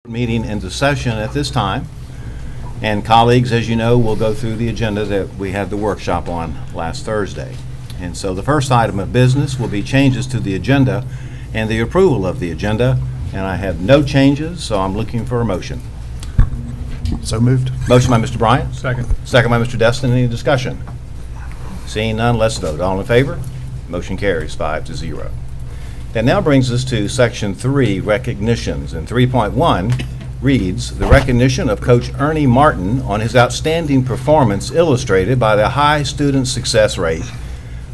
Meeting into session at this time. And colleagues, as you know, we'll go through the agenda that we had the workshop on last Thursday. And so the first item of business will be changes to the agenda and the approval of the agenda. And I have no changes, so I'm looking for a motion. So moved. Motion by Mr. Bryant. Second. Second by Mr. Destin. Any discussion? Seeing none, let's vote. All in favor? Motion carries 5-0. That now brings us to Section 3, recognitions. And 3.1 reads, the recognition of Coach Ernie Martin on his outstanding performance illustrated by the high student success rate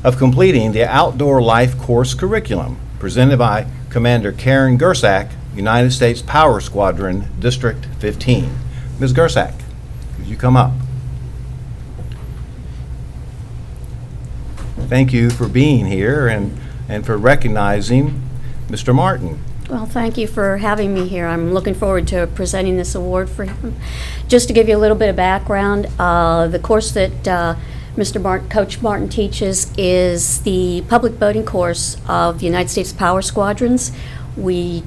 of completing the Outdoor Life Course curriculum, presented by Commander Karen Gersak, United States Power Squadron, District 15. Ms. Gersak, could you come up? Thank you for being here and for recognizing Mr. Martin. Well, thank you for having me here. I'm looking forward to presenting this award for him. Just to give you a little bit of background, the course that Coach Martin teaches is the public boating course of the United States Power Squadrons. We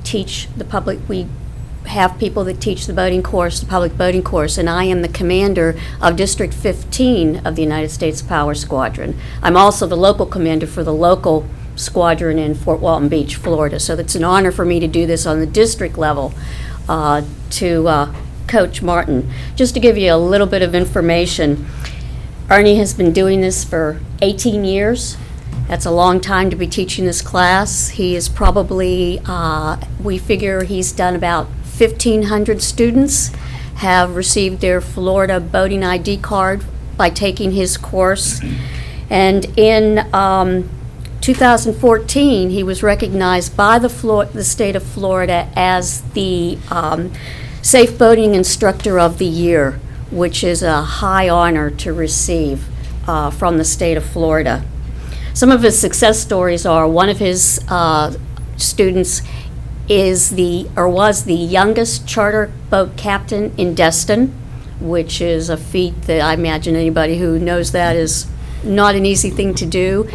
have people that teach the boating course, the public boating course, and I am the commander of District 15 of the United States Power Squadron. I'm also the local commander for the local squadron in Fort Walton Beach, Florida. So it's an honor for me to do this on the district level to Coach Martin. Just to give you a little bit of information, Ernie has been doing this for 18 years. That's a long time to be teaching this class. He is probably, we figure he's done about 1,500 students have received their Florida boating ID card by taking his course. And in 2014, he was recognized by the state of Florida as the Safe Boating Instructor of the Year, which is a high honor to receive from the state of Florida. Some of his success stories are one of his students was the youngest charter boat captain in Destin, which is a feat that I imagine anybody who knows that is not an easy thing to do.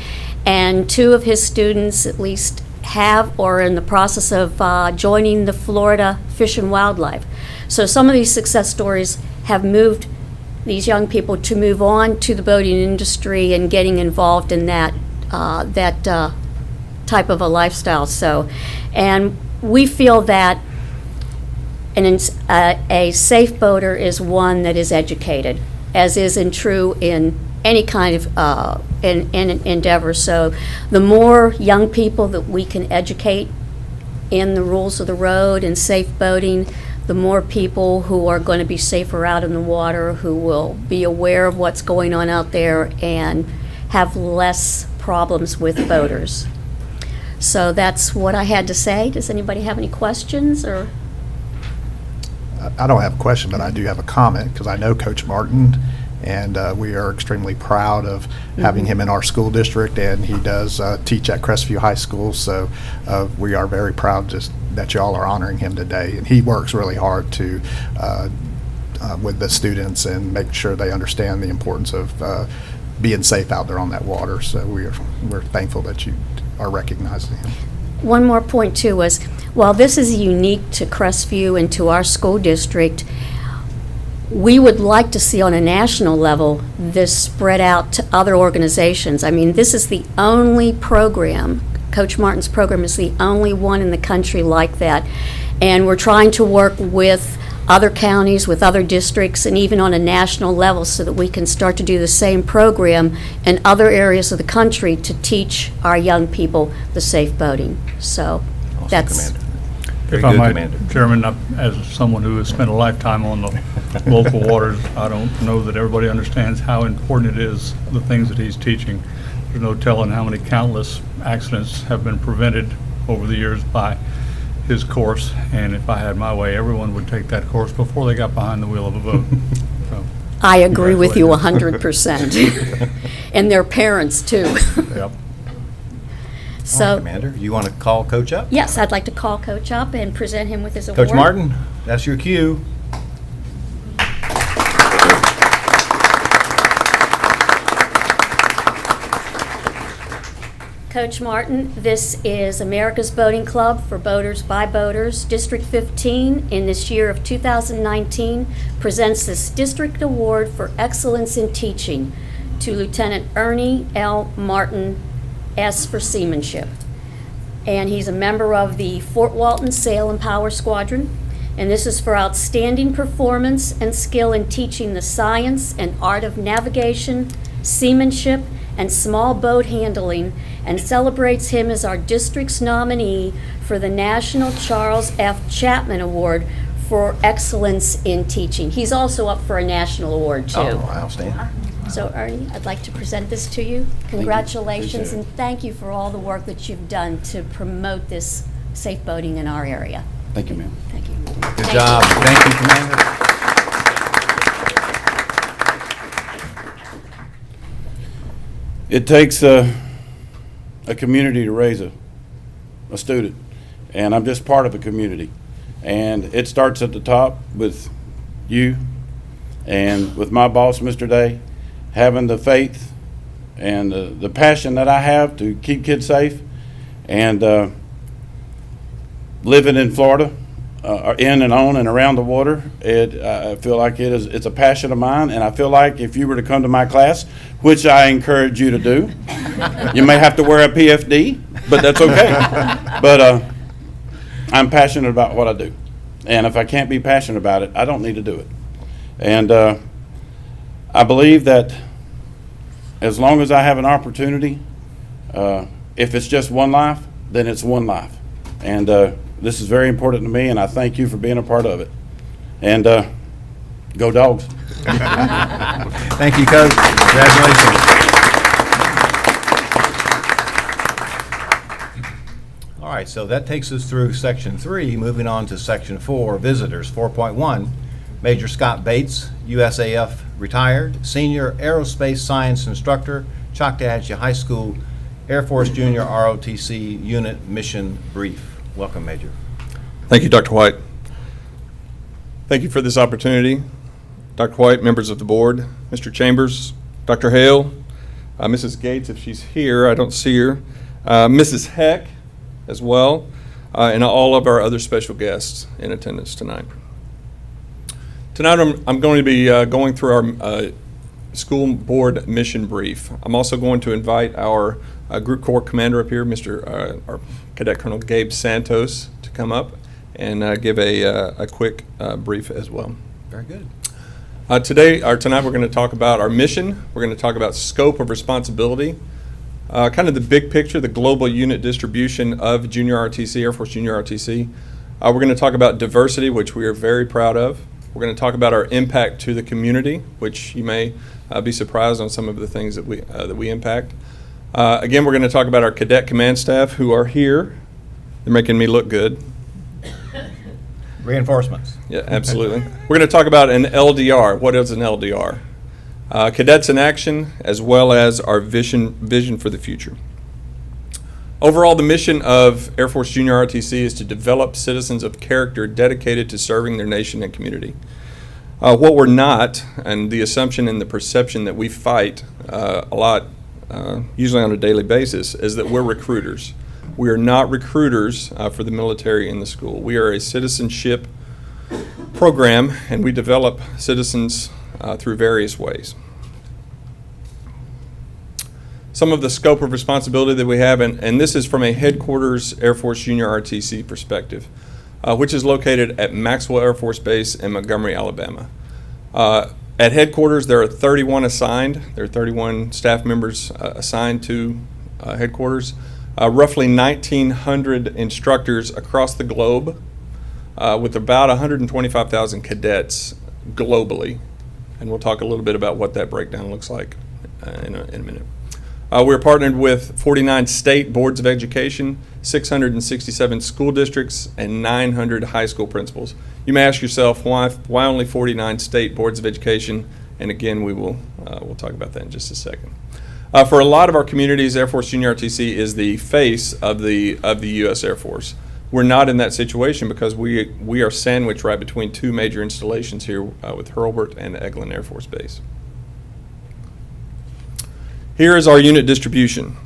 And two of his students at least have or are in the process of joining the Florida Fish and Wildlife. So some of these success stories have moved these young people to move on to the boating industry and getting involved in that type of a lifestyle. So, and we feel that a safe boater is one that is educated, as is true in any kind of endeavor. So the more young people that we can educate in the rules of the road and safe boating, the more people who are going to be safer out in the water, who will be aware of what's going on out there and have less problems with boaters. So that's what I had to say. Does anybody have any questions? Or I don't have a question, but I do have a comment because I know Coach Martin, and we are extremely proud of having him in our school district, and he does teach at Crestview High School, so we are very proud just that y'all are honoring him today. And he works really hard to with the students and make sure they understand the importance of being safe out there on that water. So we're thankful that you are recognizing him. one more point too was, while this is unique to Crestview and to our school district, we would like to see on a national level this spread out to other organizations. I mean, this is the only program, Coach Martin's program is the only one in the country like that. And we're trying to work with other counties, with other districts, and even on a national level so that we can start to do the same program in other areas of the country to teach our young people the safe boating. So Awesome, that's... Commander. If Very I good, might, Commander. Chairman, as someone who has spent a lifetime on the local waters, I don't know that everybody understands how important it is, the things that he's teaching. There's no telling how many countless accidents have been prevented over the years by his course, and if I had my way, everyone would take that course before they got behind the wheel of a boat. So, I agree with you 100%. And their parents, too. yep. All right, Commander, you want to call Coach up? Yes, I'd like to call Coach up and present him with his award. Coach Martin, that's your cue. Coach Martin, this is America's Boating Club for Boaters by Boaters. District 15 in this year of 2019 presents this district award for excellence in teaching to Lieutenant Ernie L. Martin, S for seamanship. And he's a member of the Fort Walton Sail and Power Squadron. And this is for outstanding performance and skill in teaching the science and art of navigation, seamanship, and small boat handling, and celebrates him as our district's nominee for the National Charles F. Chapman Award for excellence in teaching. He's also up for a national award, too. Oh, outstanding. So Ernie, I'd like to present this to you. Congratulations, and thank you for all the work that you've done to promote this safe boating in our area. Thank you, ma'am. Thank you. Good job. Thank you, Commander. It takes a community to raise a student, and I'm just part of a community. And it starts at the top with you and with my boss, Mr. Day, having the faith and the passion that I have to keep kids safe, and living in Florida, in and on and around the water. I feel like it's a passion of mine, and I feel like if you were to come to my class, which I encourage you to do, you may have to wear a PFD, but that's okay. But I'm passionate about what I do, and if I can't be passionate about it, I don't need to do it. And I believe that as long as I have an opportunity, if it's just one life, then it's one life. And this is very important to me, and I thank you for being a part of it. And go Dogs. Thank you, Coach. Congratulations. All right, so that takes us through Section 3. Moving on to Section 4, Visitors. 4.1, Major Scott Bates, USAF retired, Senior Aerospace Science Instructor, Choctawhatchee High School, Air Force Junior ROTC Unit Mission Brief. Welcome, Major. Thank you, Dr. White. Thank you for this opportunity. Dr. White, members of the board, Mr. Chambers, Dr. Hale, Mrs. Gates, if she's here, I don't see her, Mrs. Heck as well, and all of our other special guests in attendance tonight. Tonight I'm going to be going through our school board mission brief. I'm also going to invite our Group Corps Commander up here, our Cadet Colonel Gabe Santos, to come up and give a quick brief as well. Very good. Tonight we're going to talk about our mission. We're going to talk about scope of responsibility, kind of the big picture, the global unit distribution of Junior ROTC, Air Force Junior ROTC. We're going to talk about diversity, which we are very proud of. We're going to talk about our impact to the community, which you may be surprised on some of the things that we impact. Again, we're going to talk about our cadet command staff who are here. They're making me look good. Reinforcements. Yeah, absolutely. We're going to talk about an LDR. What is an LDR? Cadets in action, as well as our vision for the future. Overall, the mission of Air Force Junior ROTC is to develop citizens of character dedicated to serving their nation and community. What we're not, and the assumption and the perception that we fight a lot, usually on a daily basis, is that we're recruiters. We are not recruiters for the military in the school. We are a citizenship program, and we develop citizens through various ways. Some of the scope of responsibility that we have, and this is from a headquarters Air Force Junior ROTC perspective, which is located at Maxwell Air Force Base in Montgomery, Alabama. At headquarters, there are 31 assigned. There are 31 staff members assigned to headquarters. Roughly 1,900 instructors across the globe, with about 125,000 cadets globally. And we'll talk a little bit about what that breakdown looks like in a minute. We're partnered with 49 state boards of education, 667 school districts, and 900 high school principals. You may ask yourself, why only 49 state boards of education? And again, we'll talk about that in just a second. For a lot of our communities, Air Force Junior ROTC is the face of the U.S. Air Force. We're not in that situation because we are sandwiched right between two major installations here with Hurlburt and Eglin Air Force Base. Here is our unit distribution.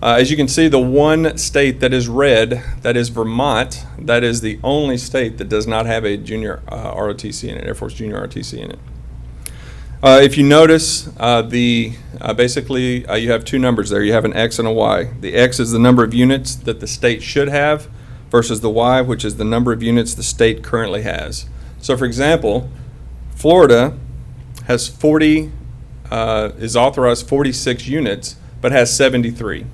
As you can see, the one state that is red, that is Vermont, that is the only state that does not have a junior ROTC in it, Air Force Junior ROTC in it. If you notice, basically you have two numbers there. You have an X and a Y. The X is the number of units that the state should have versus the Y, which is the number of units the state currently has. So for example, Florida has is authorized 46 units, but has 73.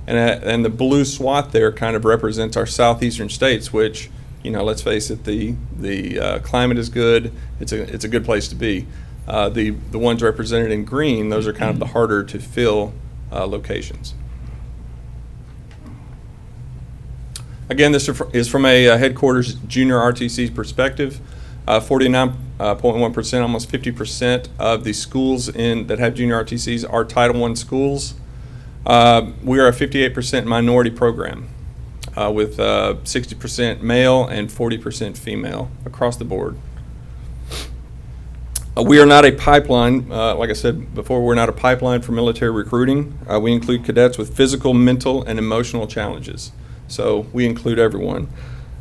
And the blue swath there kind of represents our southeastern states, which, let's face it, the climate is good. It's a good place to be. The ones represented in green, those are kind of the harder to fill locations. Again, this is from a headquarters junior RTC perspective. 49.1%, almost 50% of the schools that have junior RTCs are Title I schools. We are a 58% minority program with 60% male and 40% female across the board. We are not a pipeline. Like I said before, we're not a pipeline for military recruiting. We include cadets with physical, mental, and emotional challenges. So we include everyone.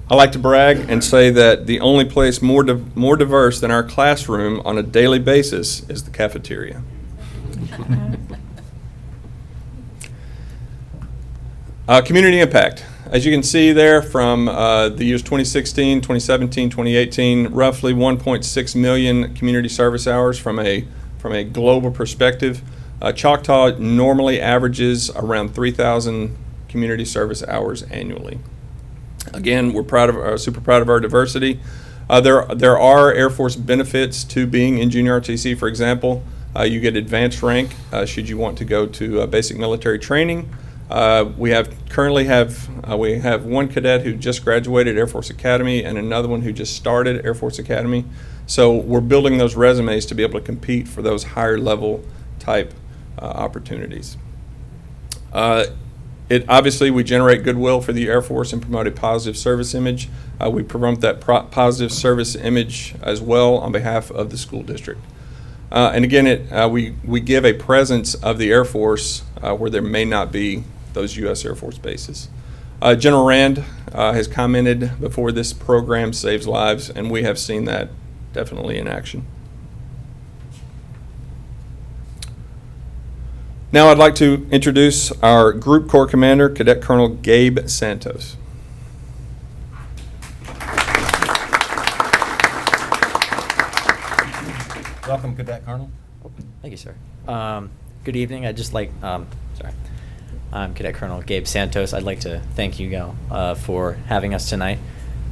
I like to brag and say that the only place more diverse than our classroom on a daily basis is the cafeteria. Community impact. As you can see there from the years 2016, 2017, 2018, roughly 1.6 million community service hours from a global perspective. Choctaw normally averages around 3,000 community service hours annually. Again, we're super proud of our diversity. There are Air Force benefits to being in junior RTC. For example, you get advanced rank should you want to go to basic military training. We have one cadet who just graduated Air Force Academy and another one who just started Air Force Academy. So we're building those resumes to be able to compete for those higher level type opportunities. Obviously, we generate goodwill for the Air Force and promote a positive service image. We promote that positive service image as well on behalf of the school district. And again, we give a presence of the Air Force where there may not be those U.S. Air Force bases. General Rand has commented before, this program saves lives, and we have seen that definitely in action. Now I'd like to introduce our Group Corps Commander, Cadet Colonel Gabe Santos. Welcome, Cadet Colonel. Thank you, sir. Good evening. I'm Cadet Colonel Gabe Santos. I'd like to thank you, for having us tonight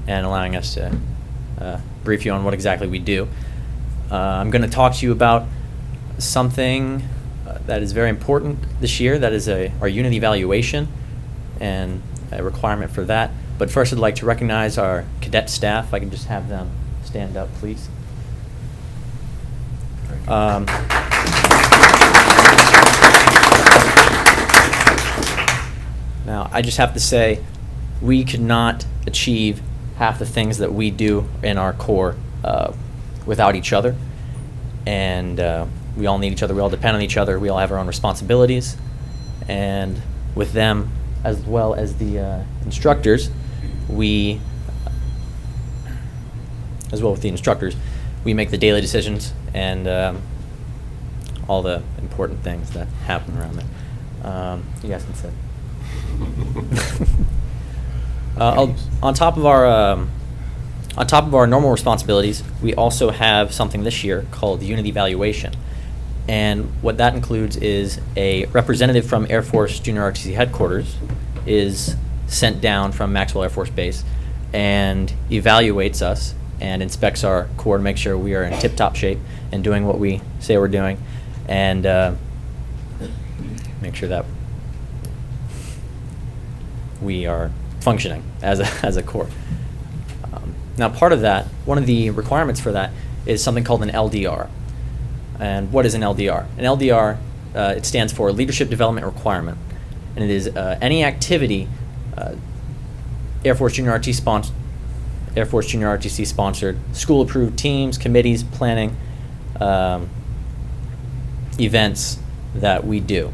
and allowing us to brief you on what exactly we do. I'm going to talk to you about something that is very important this year. That is our unit evaluation and a requirement for that. But first, I'd like to recognize our cadet staff. If I can just have them stand up, please. Now, I just have to say, we could not achieve half the things that we do in our Corps without each other. And we all need each other. We all depend on each other. We all have our own responsibilities. And with them, as well as the instructors, we make the daily decisions and all the important things that happen around there. You guys can sit. On top of our normal responsibilities, we also have something this year called the unit evaluation. And what that includes is a representative from Air Force Junior RTC headquarters is sent down from Maxwell Air Force Base and evaluates us and inspects our Corps to make sure we are in tip-top shape and doing what we say we're doing, and make sure that we are functioning as a Corps. Now, part of that, one of the requirements for that is something called an LDR. And what is an LDR? An LDR, it stands for Leadership Development Requirement, and it is any activity Air Force Junior RTC sponsored, school-approved teams, committees, planning, events that we do.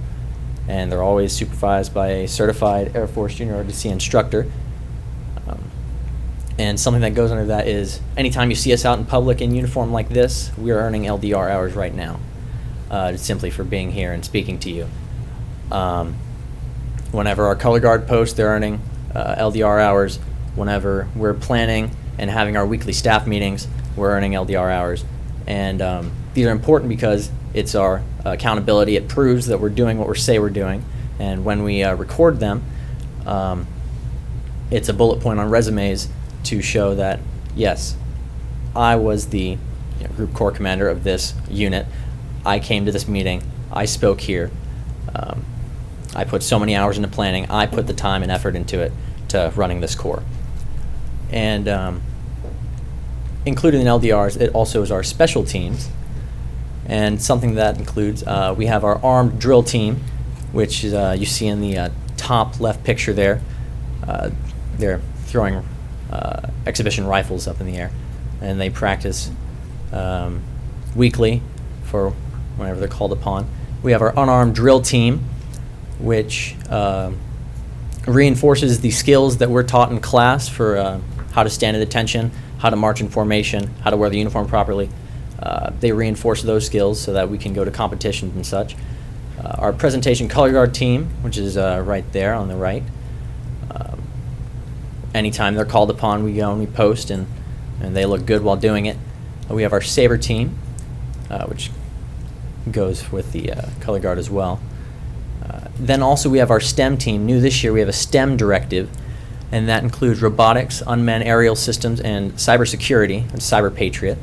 and they're always supervised by a certified Air Force Junior ROTC instructor. And something that goes under that is anytime you see us out in public in uniform like this, we are earning LDR hours right now, simply for being here and speaking to you. Whenever our color guard posts, they're earning LDR hours. Whenever we're planning and having our weekly staff meetings, we're earning LDR hours. And these are important because it's our accountability. It proves that we're doing what we say we're doing. And when we record them, it's a bullet point on resumes to show that, yes, I was the group corps commander of this unit. I came to this meeting. I spoke here. I put so many hours into planning. I put the time and effort into it to running this corps. And included in LDRs, it also is our special teams. And something that includes, we have our armed drill team, which is, you see in the top left picture there. They're throwing exhibition rifles up in the air, and they practice weekly for whenever they're called upon. We have our unarmed drill team, which reinforces the skills that we're taught in class for how to stand at attention, how to march in formation, how to wear the uniform properly. They reinforce those skills so that we can go to competitions and such. Our presentation color guard team, which is right there on the right. Anytime they're called upon, we go and we post, and they look good while doing it. We have our saber team, which goes with the color guard as well. Then also we have our STEM team. New this year, we have a STEM directive, and that includes robotics, unmanned aerial systems, and cybersecurity, and Cyber Patriot.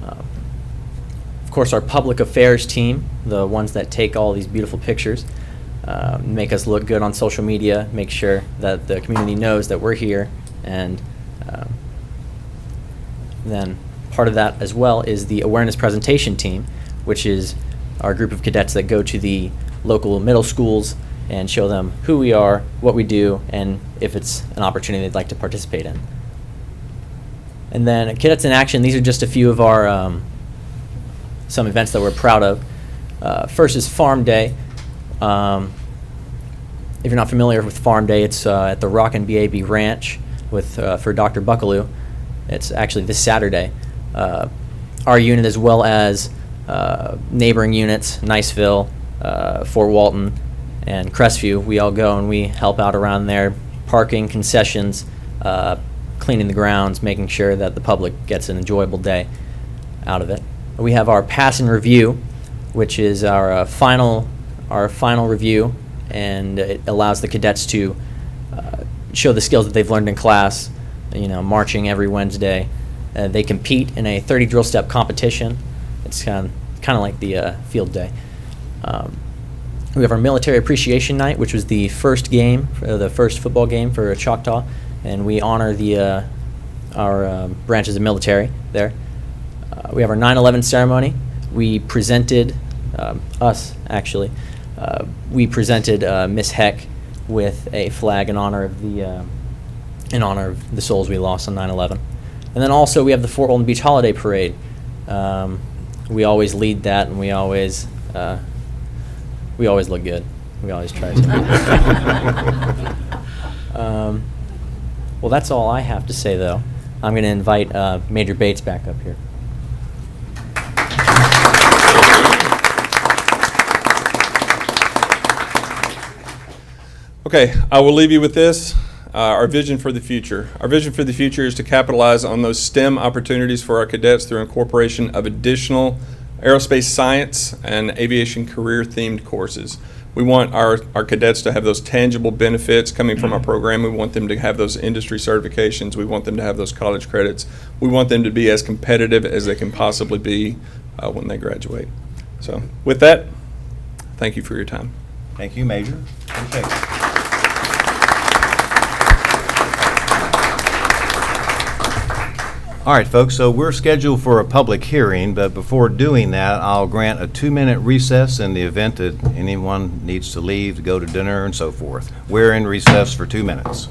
Of course, our public affairs team, the ones that take all these beautiful pictures, make us look good on social media, make sure that the community knows that we're here, and then part of that as well is the awareness presentation team, which is our group of cadets that go to the local middle schools and show them who we are, what we do, and if it's an opportunity they'd like to participate in. And then Cadets in Action, these are just a few of our some events that we're proud of. First is Farm Day. If you're not familiar with Farm Day, it's at the Rock and BAB Ranch with for Dr. Buckaloo. It's actually this Saturday. Our unit, as well as neighboring units, Niceville, Fort Walton, and Crestview, we all go and we help out around there, parking, concessions, cleaning the grounds, making sure that the public gets an enjoyable day out of it. We have our Pass and Review, which is our final review, and it allows the cadets to show the skills that they've learned in class. Marching every Wednesday. They compete in a 30 drill step competition. It's kind of like the field day. We have our Military Appreciation Night, which was the first game, the first football game for Choctaw, and we honor our branches of military there. We have our 9/11 ceremony. We presented we presented Miss Heck with a flag in honor of the souls we lost on 9/11. And then also we have the Fort Walton Beach Holiday Parade. We always lead that, and we always look good. We always try to. Well, that's all I have to say, though. I'm going to invite Major Bates back up here. Okay, I will leave you with this. Our vision for the future. Our vision for the future is to capitalize on those STEM opportunities for our cadets through incorporation of additional aerospace science and aviation career-themed courses. We want our cadets to have those tangible benefits coming from our program. We want them to have those industry certifications. We want them to have those college credits. We want them to be as competitive as they can possibly be when they graduate. So with that, thank you for your time. Thank you, Major. Appreciate it. All right, folks, so we're scheduled for a public hearing, but before doing that, I'll grant a 2-minute recess in the event that anyone needs to leave to go to dinner and so forth. We're in recess for 2 minutes.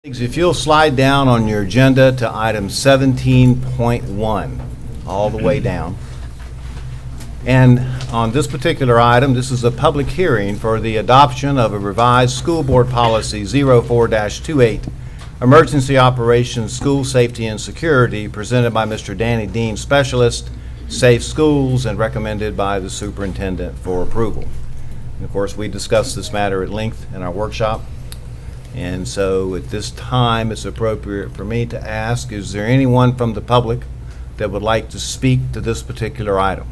If you'll slide down on your agenda to item 17.1, all the way down. And on this particular item, this is a public hearing for the adoption of a revised School Board Policy 04-28, Emergency Operations, School Safety and Security, presented by Mr. Danny Dean, Specialist, Safe Schools, and recommended by the Superintendent for approval. And of course, we discussed this matter at length in our workshop. And so at this time, it's appropriate for me to ask, is there anyone from the public that would like to speak to this particular item?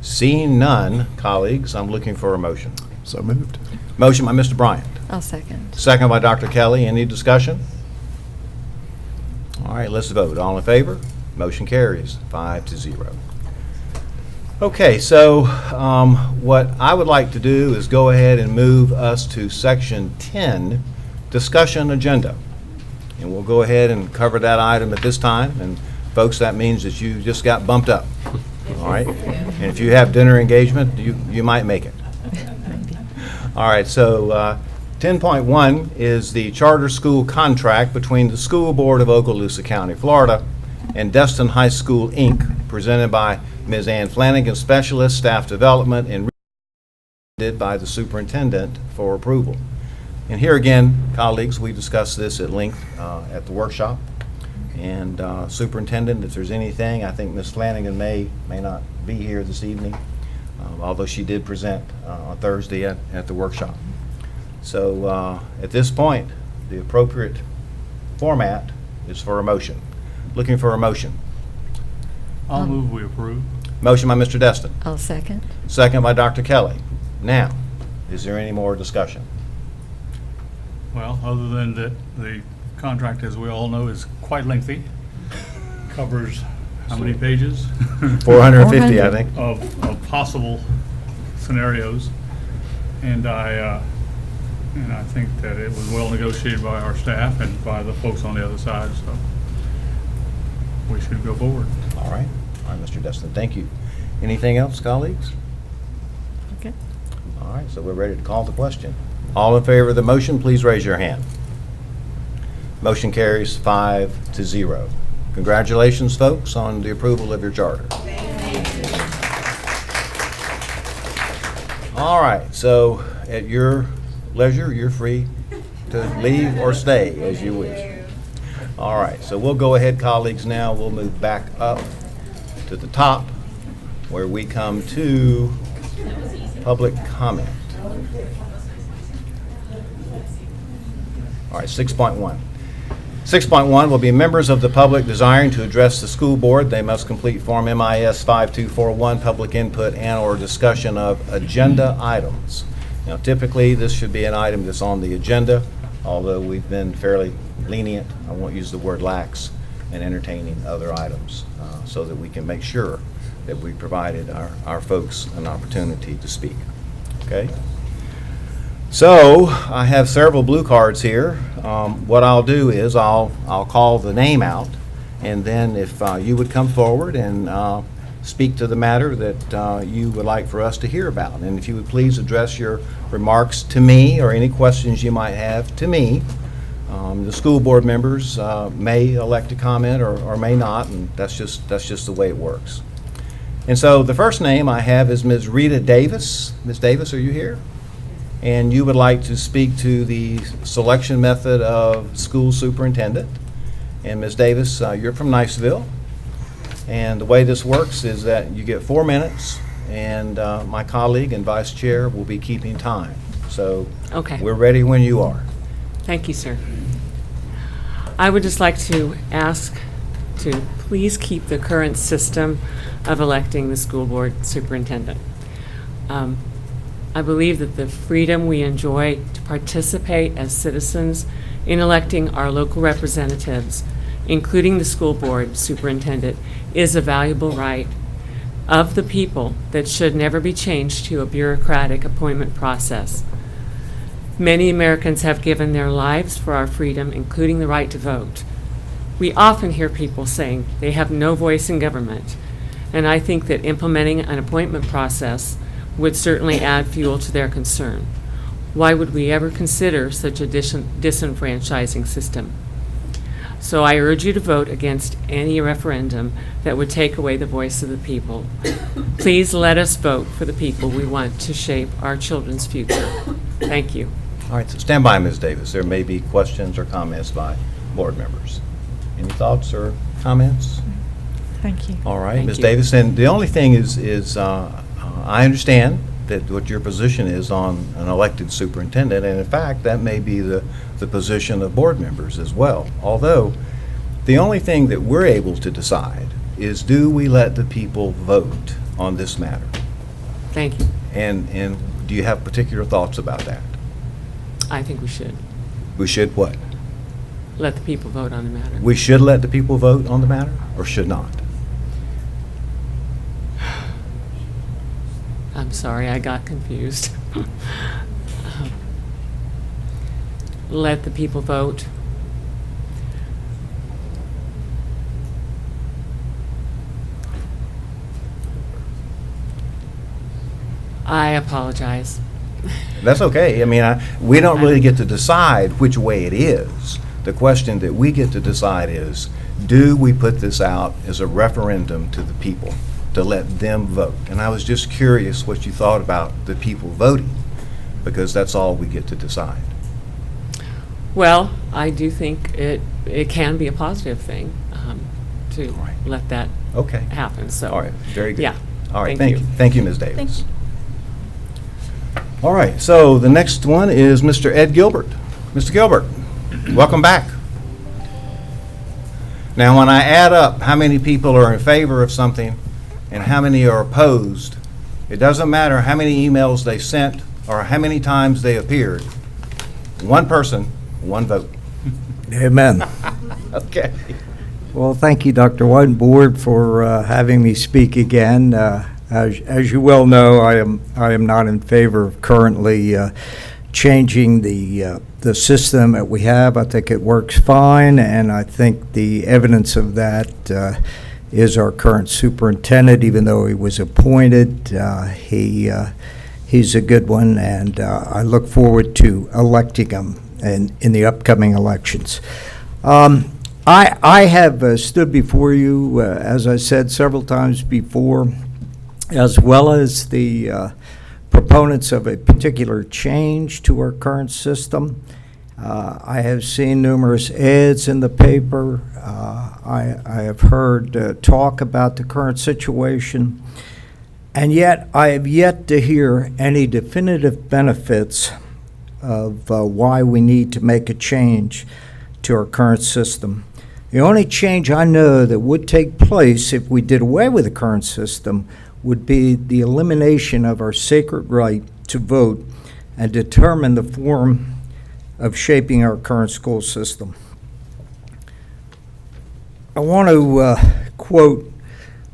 Seeing none, colleagues, I'm looking for a motion. So moved. Motion by Mr. Bryant. I'll second. Second by Dr. Kelly. Any discussion? All right, let's vote. All in favor? Motion carries 5-0. Okay, so what I would like to do is go ahead and move us to Section 10, Discussion Agenda. And we'll go ahead and cover that item at this time. And folks, that means that you just got bumped up. All right? And if you have dinner engagement, you might make it. All right, so 10.1 is the charter school contract between the School Board of Okaloosa County, Florida, and Destin High School, Inc., presented by Ms. Ann Flanagan, Specialist, Staff Development, and recommended by the Superintendent for approval. And here again, colleagues, we discussed this at length at the workshop. And Superintendent, if there's anything, I think Ms. Flanagan may not be here this evening, although she did present on Thursday at the workshop. So at this point, the appropriate format is for a motion. Looking for a motion. I'll move we approve. Motion by Mr. Destin. I'll second. Second by Dr. Kelly. Now, is there any more discussion? Well, other than that, the contract, as we all know, is quite lengthy. Covers how many pages? 450, I think. Of possible scenarios. And I think that it was well negotiated by our staff and by the folks on the other side, so we should go forward. All right, Mr. Destin, thank you. Anything else, colleagues? Okay. All right, so we're ready to call the question. All in favor of the motion, please raise your hand. Motion carries 5-0. Congratulations, folks, on the approval of your charter. All right, so at your leisure, you're free to leave or stay as you wish. All right, so we'll go ahead, colleagues, now. We'll move back up to the top where we come to public comment. All right, 6.1. 6.1 will be members of the public desiring to address the school board. They must complete Form MIS 5241, public input and/or discussion of agenda items. Now, typically, this should be an item that's on the agenda, although we've been fairly lenient, I won't use the word lax, in entertaining other items so that we can make sure that we provided our folks an opportunity to speak. Okay? So I have several blue cards here. What I'll do is I'll call the name out, and then if you would come forward and speak to the matter that you would like for us to hear about. And if you would please address your remarks to me or any questions you might have to me. The school board members may elect to comment or may not, and that's just the way it works. And so the first name I have is Ms. Rita Davis. Ms. Davis, are you here? And you would like to speak to the selection method of school superintendent. And Ms. Davis, you're from Niceville. And the way this works is that you get 4 minutes, and my colleague and vice chair will be keeping time. So Okay. we're ready when you are. Thank you, sir. I would just like to ask to please keep the current system of electing the school board superintendent. I believe that the freedom we enjoy to participate as citizens in electing our local representatives, including the school board superintendent, is a valuable right of the people that should never be changed to a bureaucratic appointment process. Many Americans have given their lives for our freedom, including the right to vote. We often hear people saying they have no voice in government, and I think that implementing an appointment process would certainly add fuel to their concern. Why would we ever consider such a disenfranchising system? So I urge you to vote against any referendum that would take away the voice of the people. Please let us vote for the people we want to shape our children's future. Thank you. All right, so stand by, Ms. Davis. There may be questions or comments by board members. Any thoughts or comments? Thank you. All right, Thank Ms. you. Davis, and the only thing is I understand that what your position is on an elected superintendent, and in fact, that may be the position of board members as well. Although, the only thing that we're able to decide is, do we let the people vote on this matter? Thank you. And do you have particular thoughts about that? I think we should We should what? let the people vote on the matter. We should let the people vote on the matter, or should not? I'm sorry, I got confused. Let the people vote. I apologize. That's okay. I mean, we don't really get to decide which way it is. The question that we get to decide is, do we put this out as a referendum to the people, to let them vote? And I was just curious what you thought about the people voting, because that's all we get to decide. Well, I do think it can be a positive thing to All right. let that Okay. happen, so. All right, very good. Yeah. All right, Thank thank you. you. Thank you, Ms. Davis. Thank you. All right, so the next one is Mr. Ed Gilbert. Mr. Gilbert, welcome back. Now, when I add up how many people are in favor of something and how many are opposed, it doesn't matter how many emails they sent or how many times they appeared. One person, one vote. Amen. Okay. Well, thank you, Dr. White and Board, for having me speak again. As you well know, I am not in favor of currently changing the system that we have. I think it works fine, and I think the evidence of that is our current superintendent. Even though he was appointed, he's a good one, and I look forward to electing him in the upcoming elections. I have stood before you, as I said several times before, as well as the proponents of a particular change to our current system. I have seen numerous ads in the paper. I have heard talk about the current situation, and yet I have yet to hear any definitive benefits of why we need to make a change to our current system. The only change I know that would take place if we did away with the current system would be the elimination of our sacred right to vote and determine the form of shaping our current school system. I want to quote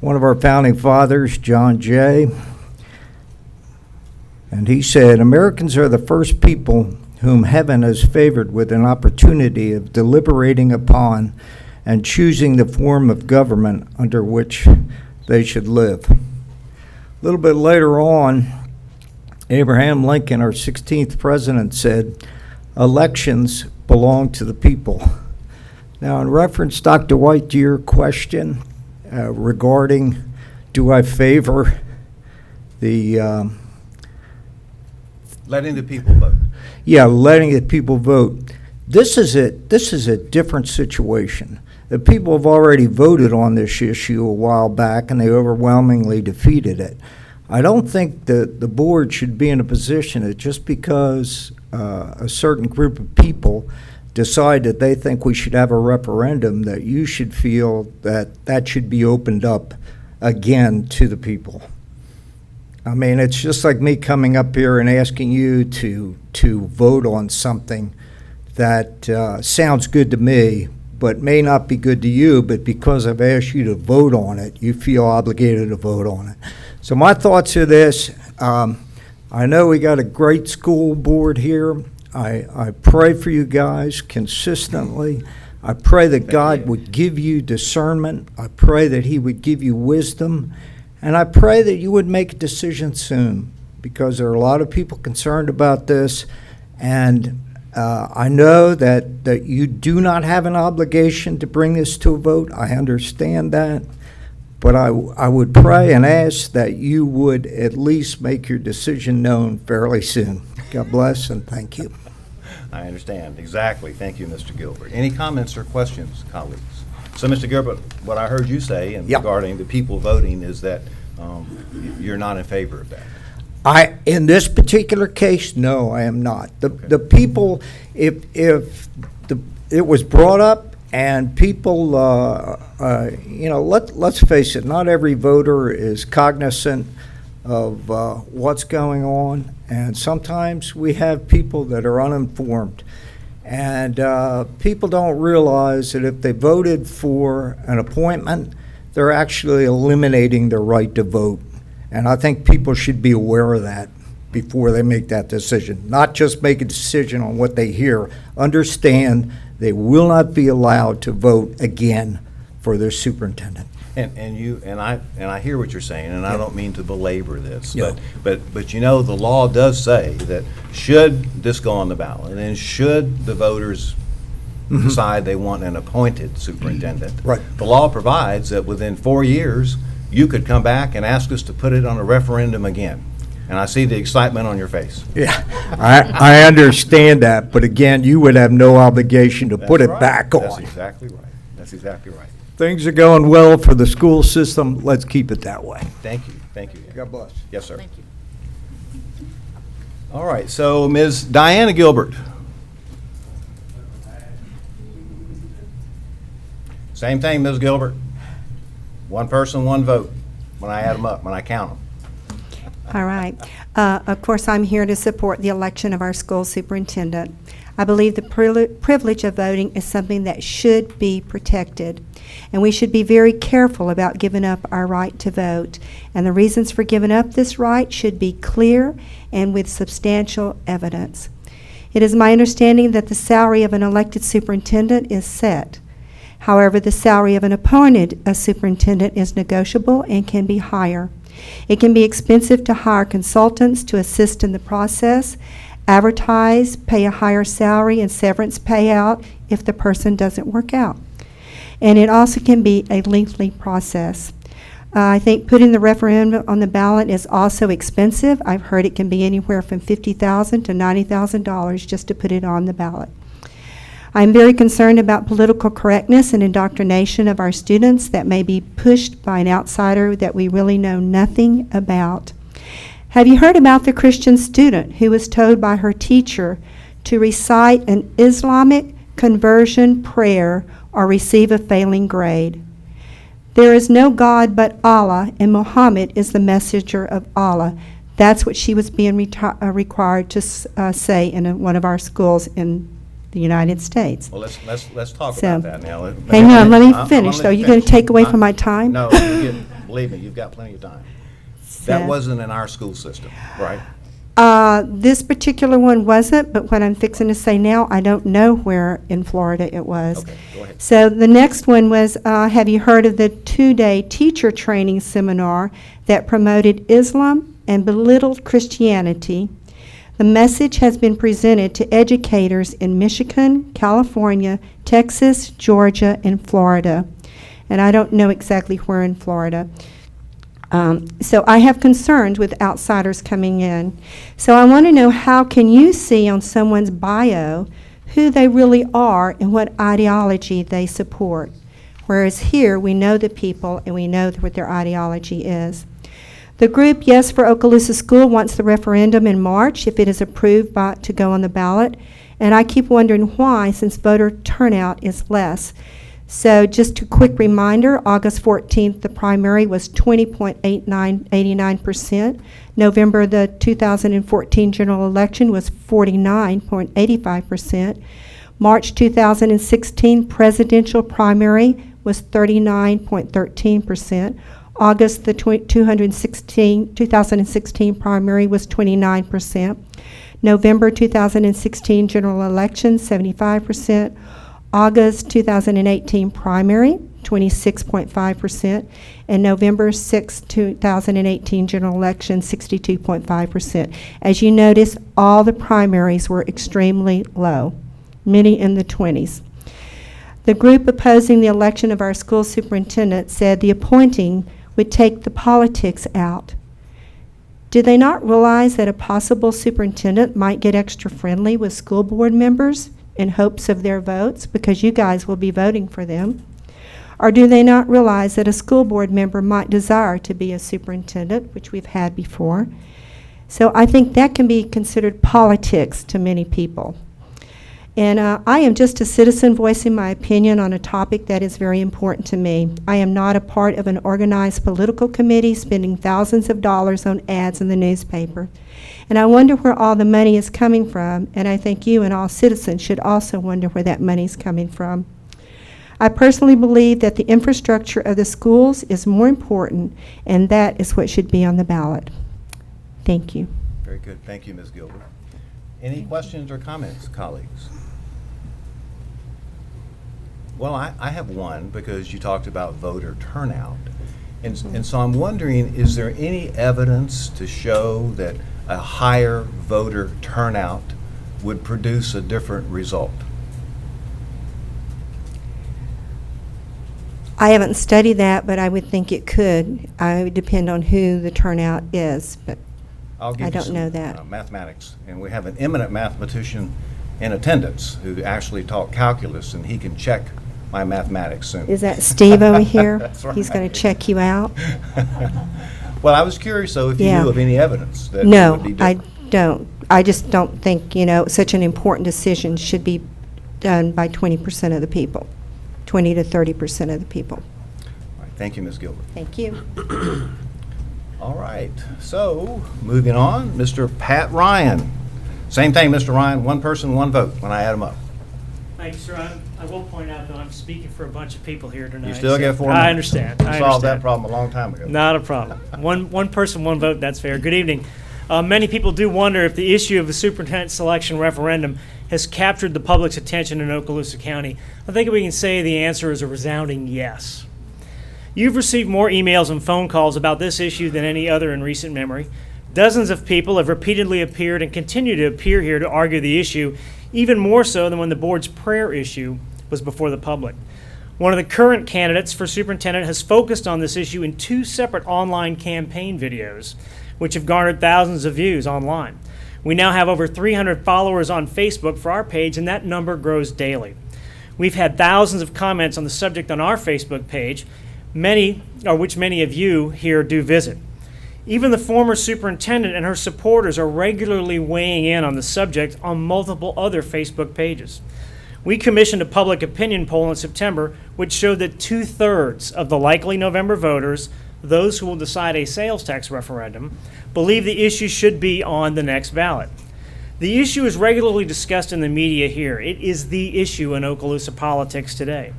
one of our founding fathers, John Jay, and he said, "Americans are the first people whom heaven has favored with an opportunity of deliberating upon and choosing the form of government under which they should live." A little bit later on, Abraham Lincoln, our 16th president, said, "Elections belong to the people." Now, in reference, Dr. White, to your question regarding do I favor the Letting the people vote. letting the people vote. This is a different situation. The people have already voted on this issue a while back, and they overwhelmingly defeated it. I don't think that the board should be in a position that just because a certain group of people decide that they think we should have a referendum, that you should feel that that should be opened up again to the people. I mean, it's just like me coming up here and asking you to vote on something that sounds good to me, but may not be good to you, but because I've asked you to vote on it, you feel obligated to vote on it. So my thoughts are this. I know we got a great school board here. I pray for you guys consistently. I pray that God would give you discernment. I pray that he would give you wisdom. And I pray that you would make a decision soon, because there are a lot of people concerned about this, and I know that you do not have an obligation to bring this to a vote. I understand that. But I would pray and ask that you would at least make your decision known fairly soon. God bless and thank you. I understand, exactly. Thank you, Mr. Gilbert. Any comments or questions, colleagues? So, Mr. Gilbert, what I heard you say Yep. regarding the people voting is that you're not in favor of that. In this particular case, no, I am not. The people, if it was brought up and people, let's face it, not every voter is cognizant of what's going on, and sometimes we have people that are uninformed. And people don't realize that if they voted for an appointment, they're actually eliminating their right to vote. And I think people should be aware of that before they make that decision. Not just make a decision on what they hear. Understand they will not be allowed to vote again for their superintendent. And I hear what you're saying, and I don't mean to belabor this, Yeah. but the law does say that should this go on the ballot, and should the voters decide they want an appointed superintendent, Right. the law provides that within 4 years, you could come back and ask us to put it on a referendum again. And I see the excitement on your face. Yeah, I understand that, but again, you would have no obligation to put That's it right. back on. That's exactly right. That's exactly right. Things are going well for the school system. Let's keep it that way. Thank you. Thank you. God bless. Yes, sir. Thank you. All right, so Ms. Diana Gilbert. Same thing, Ms. Gilbert. One person, one vote, when I add them up, when I count them. All right. Of course, I'm here to support the election of our school superintendent. I believe the privilege of voting is something that should be protected, and we should be very careful about giving up our right to vote. And the reasons for giving up this right should be clear and with substantial evidence. It is my understanding that the salary of an elected superintendent is set. However, the salary of an appointed superintendent is negotiable and can be higher. It can be expensive to hire consultants to assist in the process, advertise, pay a higher salary and severance payout if the person doesn't work out. And it also can be a lengthy process. I think putting the referendum on the ballot is also expensive. I've heard it can be anywhere from $50,000 to $90,000 just to put it on the ballot. I'm very concerned about political correctness and indoctrination of our students that may be pushed by an outsider that we really know nothing about. Have you heard about the Christian student who was told by her teacher to recite an Islamic conversion prayer or receive a failing grade? There is no God but Allah, and Muhammad is the messenger of Allah. That's what she was being required to say in one of our schools in the United States. Well, let's talk So, about that now. Hang on, let me I'm finish, gonna though. let You going to finish. take away from my time? No, believe me, you've got plenty of time. That So- wasn't in our school system, right? This particular one wasn't, but what I'm fixing to say now, I don't know where in Florida it was. Okay, go ahead. So the next one was, have you heard of the 2-day teacher training seminar that promoted Islam and belittled Christianity? The message has been presented to educators in Michigan, California, Texas, Georgia, and Florida. And I don't know exactly where in Florida. So I have concerns with outsiders coming in. So I want to know, how can you see on someone's bio who they really are and what ideology they support? Whereas here, we know the people and we know what their ideology is. The group Yes for Okaloosa School wants the referendum in March if it is approved to go on the ballot. And I keep wondering why, since voter turnout is less. So just a quick reminder, August 14th, the primary was 20.89%. November, the 2014 general election was 49.85%. March 2016 presidential primary was 39.13%. August, the 2016 primary was 29%. November 2016 general election, 75%. August 2018 primary, 26.5%, and November 6, 2018 general election, 62.5%. As you notice, all the primaries were extremely low, many in the 20s. The group opposing the election of our school superintendent said the appointing would take the politics out. Did they not realize that a possible superintendent might get extra friendly with school board members in hopes of their votes, because you guys will be voting for them? Or do they not realize that a school board member might desire to be a superintendent, which we've had before? So I think that can be considered politics to many people. And I am just a citizen voicing my opinion on a topic that is very important to me. I am not a part of an organized political committee spending thousands of dollars on ads in the newspaper. And I wonder where all the money is coming from, and I think you and all citizens should also wonder where that money is coming from. I personally believe that the infrastructure of the schools is more important, and that is what should be on the ballot. Thank you. Very good. Thank you, Ms. Gilbert. Any questions or comments, colleagues? Well, I have one, because you talked about voter turnout. And so I'm wondering, is there any evidence to show that a higher voter turnout would produce a different result? I haven't studied that, but I would think it could. I would depend on who the turnout is, but I'll give I you don't some, know that. Mathematics, and we have an eminent mathematician in attendance who actually taught calculus, and he can check my mathematics soon. Is that Steve over here? That's right. He's going to check you out? Well, I was curious, though, if you Yeah. knew of any evidence that it No, would be I different. don't. I just don't think, such an important decision should be done by 20% of the people, 20 to 30% of the people. All right, thank you, Ms. Gilbert. Thank you. All right, so moving on, Mr. Pat Ryan. Same thing, Mr. Ryan, one person, one vote when I add them up. Thank you, sir. I will point out that I'm speaking for a bunch of people here tonight. You still so get 4 minutes. I understand. We I solved that understand. problem a long time ago. Not a problem. One person, one vote, that's fair. Good evening. Many people do wonder if the issue of the superintendent selection referendum has captured the public's attention in Okaloosa County. I think we can say the answer is a resounding yes. You've received more emails and phone calls about this issue than any other in recent memory. Dozens of people have repeatedly appeared and continue to appear here to argue the issue, even more so than when the board's prayer issue was before the public. One of the current candidates for superintendent has focused on this issue in 2 separate online campaign videos, which have garnered thousands of views online. We now have over 300 followers on Facebook for our page, and that number grows daily. We've had thousands of comments on the subject on our Facebook page, which many of you here do visit. Even the former superintendent and her supporters are regularly weighing in on the subject on multiple other Facebook pages. We commissioned a public opinion poll in September, which showed that 2/3 of the likely November voters, those who will decide a sales tax referendum, believe the issue should be on the next ballot. The issue is regularly discussed in the media here. It is the issue in Okaloosa politics today.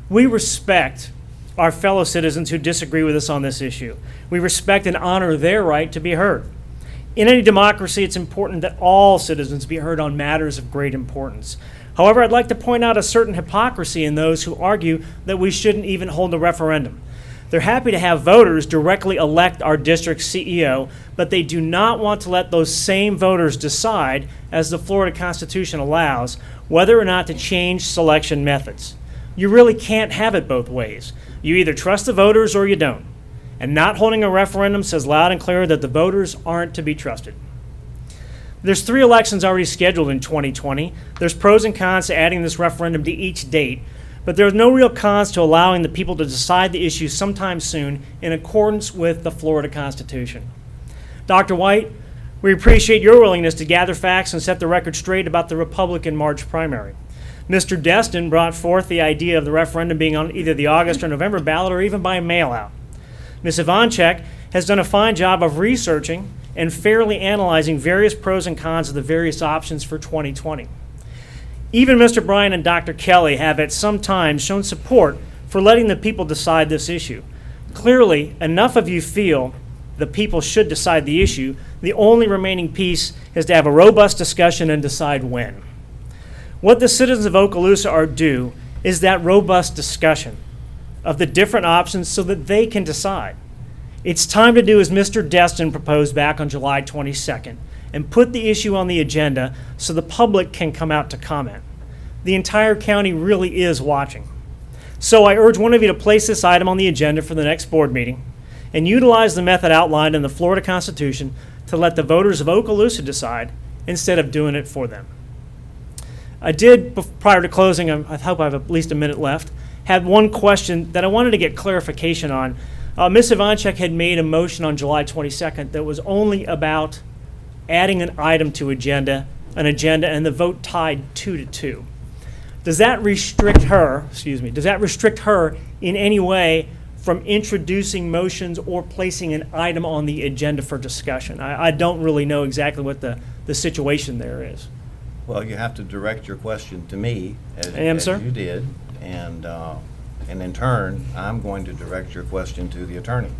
We respect our fellow citizens who disagree with us on this issue. We respect and honor their right to be heard. In any democracy, it's important that all citizens be heard on matters of great importance. However, I'd like to point out a certain hypocrisy in those who argue that we shouldn't even hold a referendum. They're happy to have voters directly elect our district's CEO, but they do not want to let those same voters decide, as the Florida Constitution allows, whether or not to change selection methods. You really can't have it both ways. You either trust the voters or you don't. And not holding a referendum says loud and clear that the voters aren't to be trusted. There's 3 elections already scheduled in 2020. There's pros and cons to adding this referendum to each date, but there's no real cons to allowing the people to decide the issue sometime soon in accordance with the Florida Constitution. Dr. White, we appreciate your willingness to gather facts and set the record straight about the Republican March primary. Mr. Destin brought forth the idea of the referendum being on either the August or November ballot or even by mail-out. Ms. Ivanchek has done a fine job of researching and fairly analyzing various pros and cons of the various options for 2020. Even Mr. Bryan and Dr. Kelly have at some times shown support for letting the people decide this issue. Clearly, enough of you feel the people should decide the issue. The only remaining piece is to have a robust discussion and decide when. What the citizens of Okaloosa are due is that robust discussion. of the different options so that they can decide. It's time to do as Mr. Destin proposed back on July 22nd and put the issue on the agenda so the public can come out to comment. The entire county really is watching. So I urge one of you to place this item on the agenda for the next board meeting and utilize the method outlined in the Florida Constitution to let the voters of Okaloosa decide instead of doing it for them. I did, prior to closing, I hope I have at least a minute left, had one question that I wanted to get clarification on. Ms. Ivanchek had made a motion on July 22nd that was only about adding an item to an agenda, and the vote tied 2-2. Does that restrict her, in any way from introducing motions or placing an item on the agenda for discussion? I don't really know exactly what the situation there is. Well, you have to direct your question to me, as Sir? you did, and in turn, I'm going to direct your question to the attorney.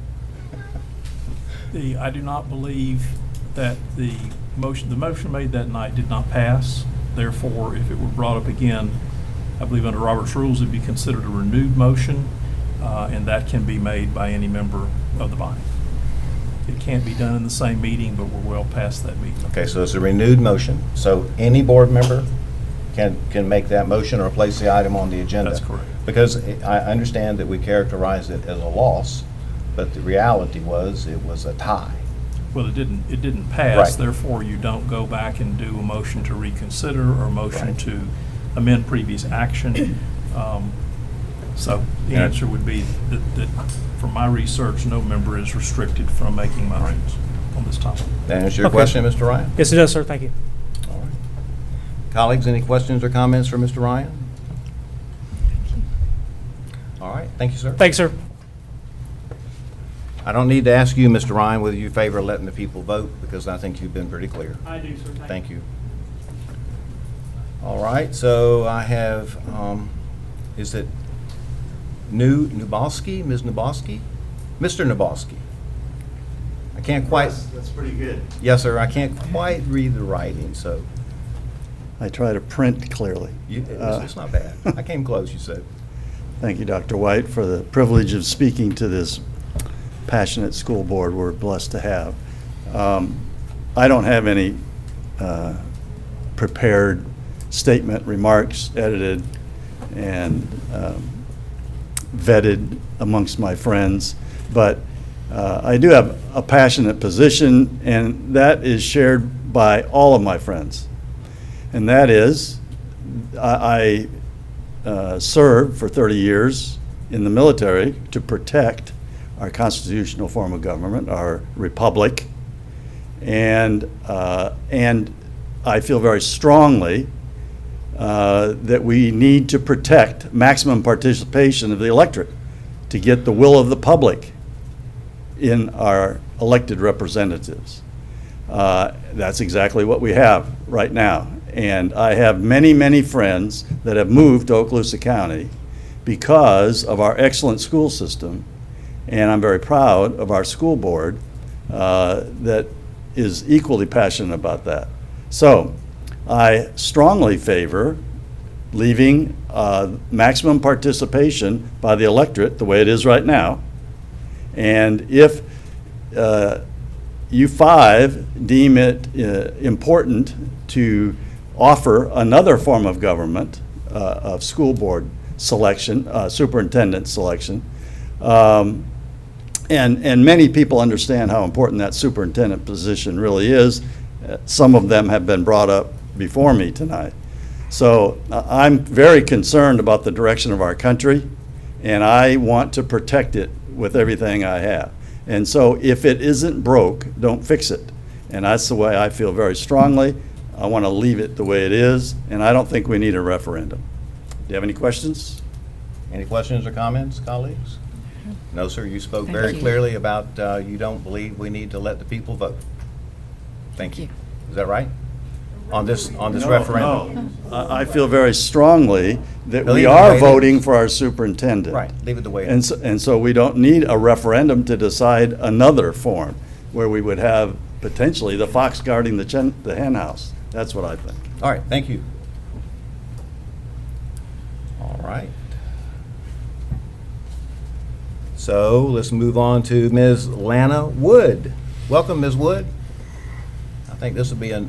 I do not believe that the motion made that night did not pass. Therefore, if it were brought up again, I believe under Robert's rules, it'd be considered a renewed motion, and that can be made by any member of the body. It can't be done in the same meeting, but we're well past that meeting. Okay, so it's a renewed motion. So any board member can make that motion or place the item on the agenda? That's correct. Because I understand that we characterized it as a loss, but the reality was it was a tie. Well, it didn't pass. Right. Therefore, you don't go back and do a motion to reconsider or a motion Right. to amend previous action. So the Yeah. answer would be that from my research, no member is restricted from making motions on this topic. That answer your Okay. question, Mr. Ryan? Yes, it does, sir. Thank you. All right. Colleagues, any questions or comments for Mr. Ryan? All right, thank you, sir. Thanks, sir. I don't need to ask you, Mr. Ryan, whether you favor letting the people vote, because I think you've been pretty clear. I do, sir. Thank you. All right, so I have, is it Nuboski, Ms. Nuboski? Mr. Nuboski. I can't quite. That's pretty good. Yes, sir, I can't quite read the writing, so I try to print clearly. it's not bad. I came close, you said. Thank you, Dr. White, for the privilege of speaking to this passionate school board we're blessed to have. I don't have any prepared statement, remarks, edited and vetted amongst my friends, but I do have a passionate position, and that is shared by all of my friends. And that is, I served for 30 years in the military to protect our constitutional form of government, our republic, and I feel very strongly that we need to protect maximum participation of the electorate to get the will of the public in our elected representatives. That's exactly what we have right now. And I have many, many friends that have moved to Okaloosa County because of our excellent school system, and I'm very proud of our school board that is equally passionate about that. So I strongly favor leaving maximum participation by the electorate the way it is right now. And if you five deem it important to offer another form of government, of school board selection, superintendent selection, and many people understand how important that superintendent position really is. Some of them have been brought up before me tonight. So I'm very concerned about the direction of our country, and I want to protect it with everything I have. And so if it isn't broke, don't fix it. And that's the way I feel very strongly. I want to leave it the way it is, and I don't think we need a referendum. Do you have any questions? Any questions or comments, colleagues? No, sir, you spoke Thank very you. clearly about you don't believe we need to let the people vote. Thank you. Is that right? On this referendum? No. I feel very strongly that Leave we it the way are it voting is. for our superintendent. Right, leave it the way it is. And so we don't need a referendum to decide another form where we would have potentially the fox guarding the hen house. That's what I think. All right, thank you. All right. So let's move on to Ms. Lana Wood. Welcome, Ms. Wood. I think this will be I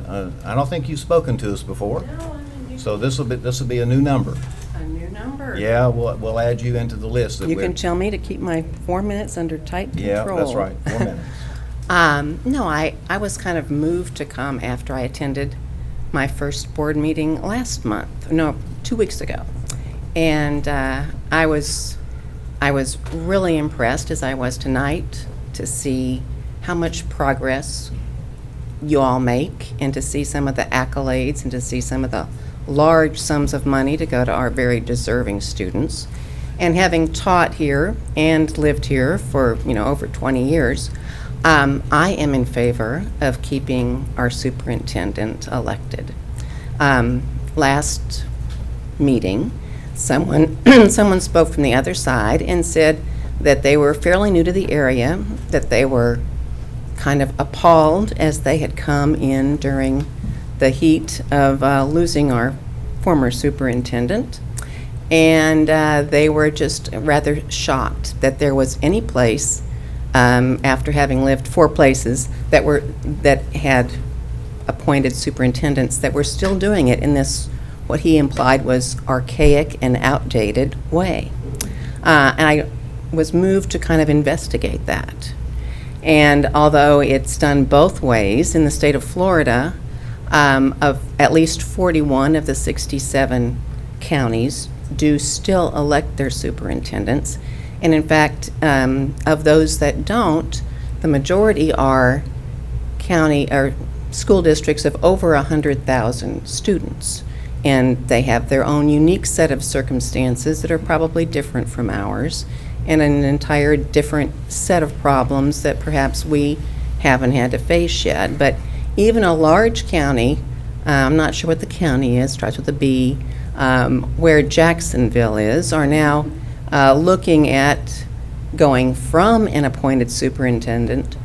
don't think you've spoken to us before. No, I'm new. So this will be a new number. A new number. Yeah, we'll add you into the list. You can tell me to keep my 4 minutes under tight control. Yeah, that's right, 4 minutes. No, I was kind of moved to come after I attended my first board meeting last month, no, 2 weeks ago. And I was really impressed, as I was tonight, to see how much progress you all make, and to see some of the accolades, and to see some of the large sums of money to go to our very deserving students. And having taught here and lived here for, over 20 years, I am in favor of keeping our superintendent elected. Last meeting, someone spoke from the other side and said that they were fairly new to the area, that they were kind of appalled as they had come in during the heat of losing our former superintendent, and they were just rather shocked that there was any place, after having lived 4 places that had appointed superintendents, that were still doing it in this, what he implied was archaic and outdated way. And I was moved to kind of investigate that. And although it's done both ways in the state of Florida, of at least 41 of the 67 counties do still elect their superintendents. And in fact, of those that don't, the majority are county or school districts of over 100,000 students. And they have their own unique set of circumstances that are probably different from ours, and an entire different set of problems that perhaps we haven't had to face yet. But even a large county, I'm not sure what the county is, starts with a B, where Jacksonville is, are now looking at going from an appointed superintendent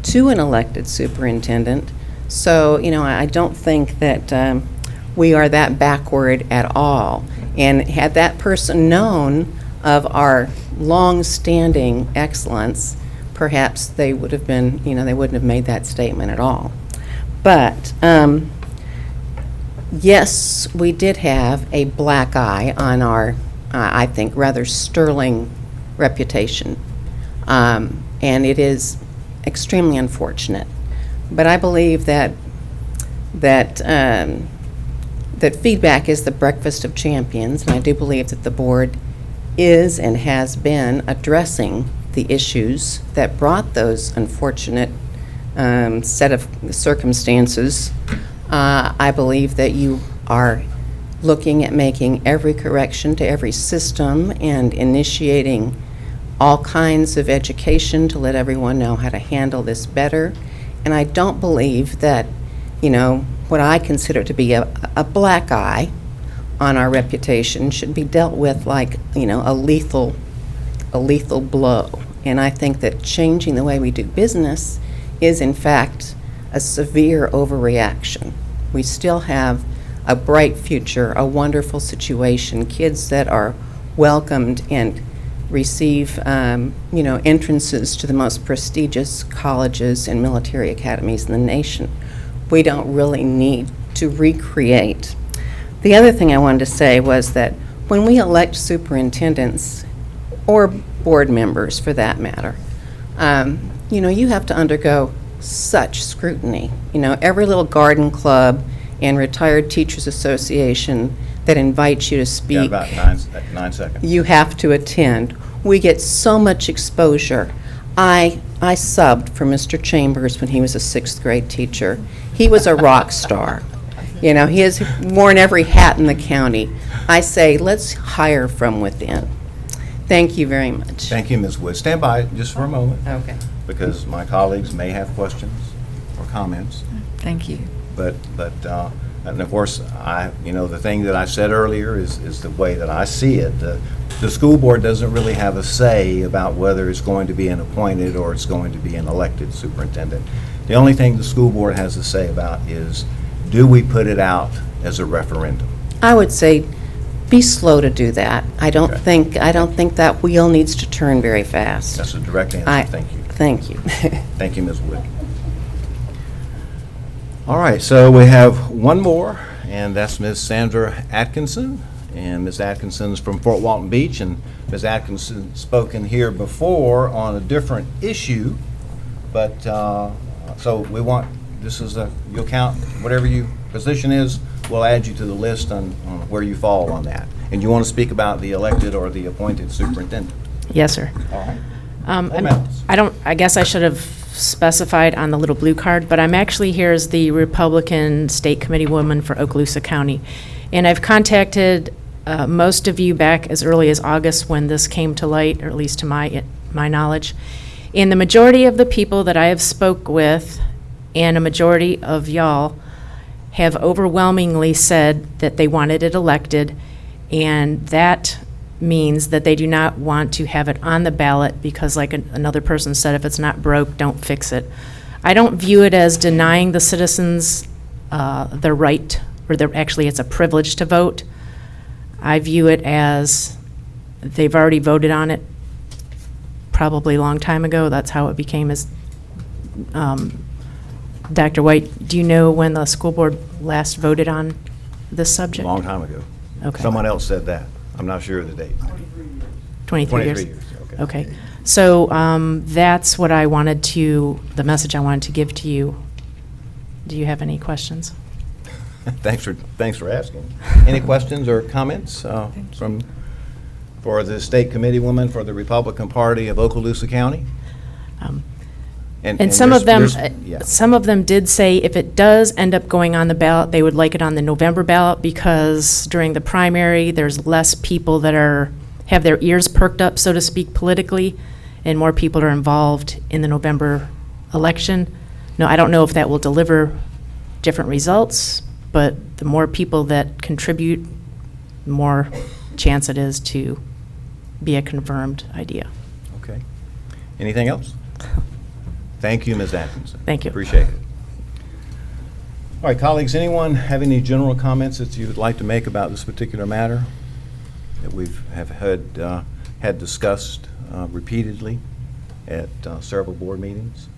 to an elected superintendent. So, I don't think that we are that backward at all. And had that person known of our long-standing excellence, perhaps they would have been, they wouldn't have made that statement at all. But yes, we did have a black eye on our, I think, rather sterling reputation. And it is extremely unfortunate. But I believe that feedback is the breakfast of champions, and I do believe that the board is and has been addressing the issues that brought those unfortunate set of circumstances. I believe that you are looking at making every correction to every system and initiating all kinds of education to let everyone know how to handle this better. And I don't believe that, what I consider to be a black eye on our reputation should be dealt with like, a lethal blow. And I think that changing the way we do business is, in fact, a severe overreaction. We still have a bright future, a wonderful situation, kids that are welcomed and receive, entrances to the most prestigious colleges and military academies in the nation. We don't really need to recreate. The other thing I wanted to say was that when we elect superintendents, or board members for that matter, you have to undergo such scrutiny. Every little garden club and retired teachers association that invites you to speak, Got about 9 seconds. you have to attend. We get so much exposure. I subbed for Mr. Chambers when he was a 6th grade teacher. He was a rock star. He has worn every hat in the county. I say, let's hire from within. Thank you very much. Thank you, Ms. Wood. Stand by just for a moment. Okay. Because my colleagues may have questions or comments. Thank you. But and of course, the thing that I said earlier is the way that I see it. The school board doesn't really have a say about whether it's going to be an appointed or it's going to be an elected superintendent. The only thing the school board has to say about is, do we put it out as a referendum? I would say be slow to do that. I don't think that wheel needs to turn very fast. That's a direct answer. Thank you. Thank you. Thank you, Ms. Wood. All right, so we have one more, and that's Ms. Sandra Atkinson. And Ms. Atkinson's from Fort Walton Beach, and Ms. Atkinson spoken here before on a different issue, but, so we want, this is you'll count whatever your position is, we'll add you to the list on where you fall on that. And you want to speak about the elected or the appointed superintendent? Yes, sir. All right. I guess I should have specified on the little blue card, but I'm actually here as the Republican State Committee woman for Okaloosa County. And I've contacted most of you back as early as August when this came to light, or at least to my knowledge. And the majority of the people that I have spoke with, and a majority of y'all, have overwhelmingly said that they wanted it elected, and that means that they do not want to have it on the ballot because, like another person said, if it's not broke, don't fix it. I don't view it as denying the citizens their right, or actually it's a privilege to vote. I view it as they've already voted on it probably a long time ago. That's how it became as, Dr. White, do you know when the school board last voted on this subject? A long time ago. Okay. Someone else said that. I'm not sure of the date. 23 years? 23 years, okay. Okay. So that's what I wanted to, the message I wanted to give to you. Do you have any questions? Thanks for asking. Any questions or comments for the state committee woman for the Republican Party of Okaloosa County? And some of them did say if it does end up going on the ballot, they would like it on the November ballot because during the primary, there's less people that have their ears perked up, so to speak, politically, and more people are involved in the November election. No, I don't know if that will deliver different results, but the more people that contribute, the more chance it is to be a confirmed idea. Okay. Anything else? Thank you, Ms. Atkinson. Thank you. Appreciate it. All right, colleagues, anyone have any general comments that you would like to make about this particular matter that we've had discussed repeatedly at several board meetings?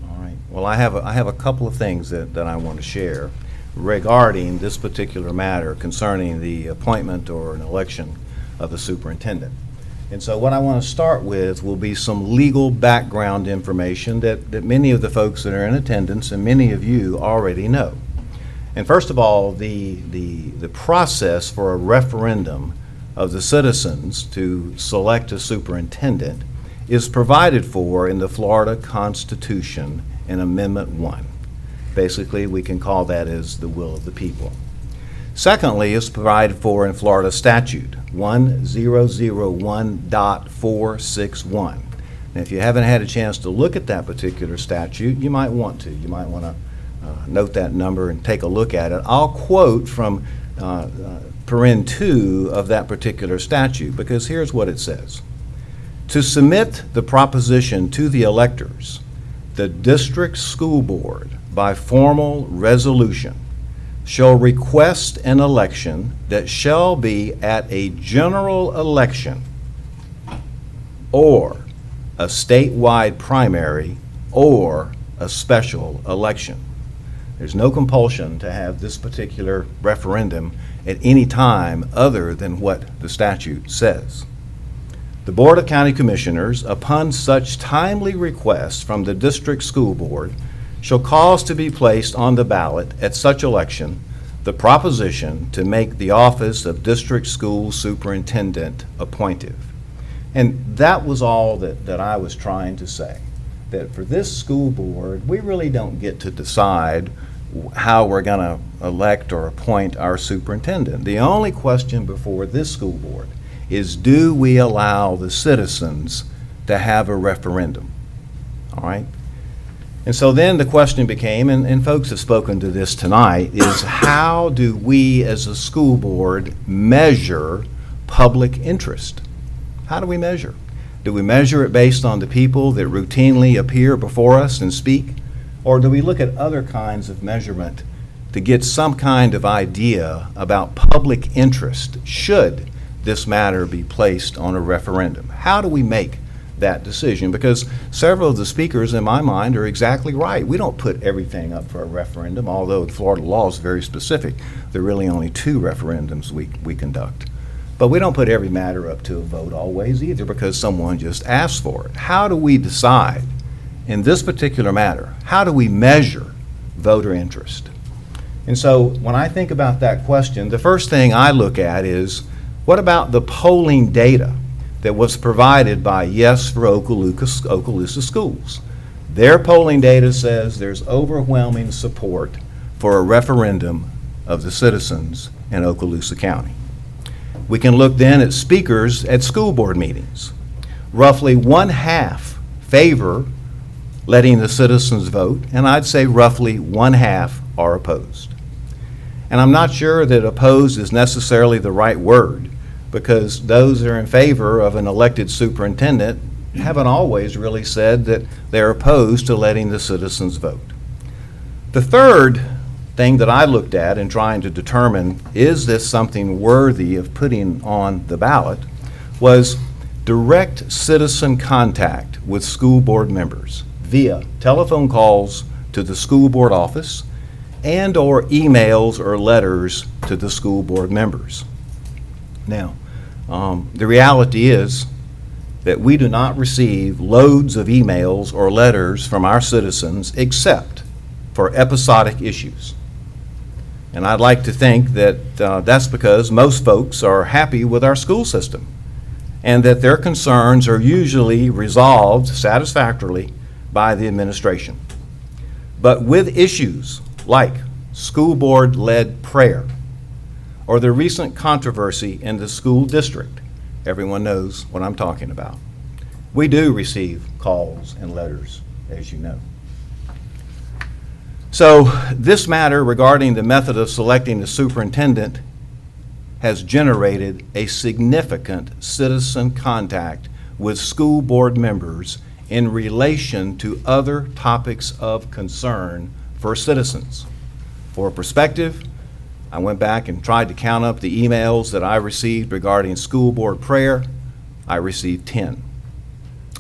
All right. Well, I have a couple of things that I want to share regarding this particular matter concerning the appointment or an election of the superintendent. And so what I want to start with will be some legal background information that many of the folks that are in attendance and many of you already know. And first of all, the process for a referendum of the citizens to select a superintendent is provided for in the Florida Constitution in Amendment 1. Basically, we can call that as the will of the people. Secondly, it's provided for in Florida Statute 1001.461. And if you haven't had a chance to look at that particular statute, you might want to. You might want to note that number and take a look at it. I'll quote from paren 2 of that particular statute, because here's what it says. To submit the proposition to the electors, the district school board, by formal resolution, shall request an election that shall be at a general election or a statewide primary or a special election. There's no compulsion to have this particular referendum at any time other than what the statute says. The Board of County Commissioners, upon such timely request from the district school board, shall cause to be placed on the ballot at such election the proposition to make the office of district school superintendent appointive. And that was all that I was trying to say, that for this school board, we really don't get to decide how we're going to elect or appoint our superintendent. The only question before this school board is, do we allow the citizens to have a referendum? All right? And so then the question became, and folks have spoken to this tonight, is how do we as a school board measure public interest? How do we measure? Do we measure it based on the people that routinely appear before us and speak? Or do we look at other kinds of measurement to get some kind of idea about public interest should this matter be placed on a referendum. How do we make that decision? Because several of the speakers in my mind are exactly right. We don't put everything up for a referendum, although Florida law is very specific. There are really only 2 referendums we conduct. But we don't put every matter up to a vote always either, because someone just asked for it. How do we decide in this particular matter? How do we measure voter interest? And so when I think about that question, the first thing I look at is, what about the polling data that was provided by Yes for Okaloosa Schools? Their polling data says there's overwhelming support for a referendum of the citizens in Okaloosa County. We can look then at speakers at school board meetings. Roughly 1/2 favor letting the citizens vote, and I'd say roughly 1/2 are opposed. And I'm not sure that opposed is necessarily the right word, because those that are in favor of an elected superintendent haven't always really said that they're opposed to letting the citizens vote. The third thing that I looked at in trying to determine, is this something worthy of putting on the ballot, was direct citizen contact with school board members via telephone calls to the school board office and or emails or letters to the school board members. Now, the reality is that we do not receive loads of emails or letters from our citizens except for episodic issues. And I'd like to think that that's because most folks are happy with our school system and that their concerns are usually resolved satisfactorily by the administration. But with issues like school board-led prayer or the recent controversy in the school district, everyone knows what I'm talking about, we do receive calls and letters, as you know. So this matter regarding the method of selecting the superintendent has generated a significant citizen contact with school board members in relation to other topics of concern for citizens. For perspective, I went back and tried to count up the emails that I received regarding school board prayer. I received 10.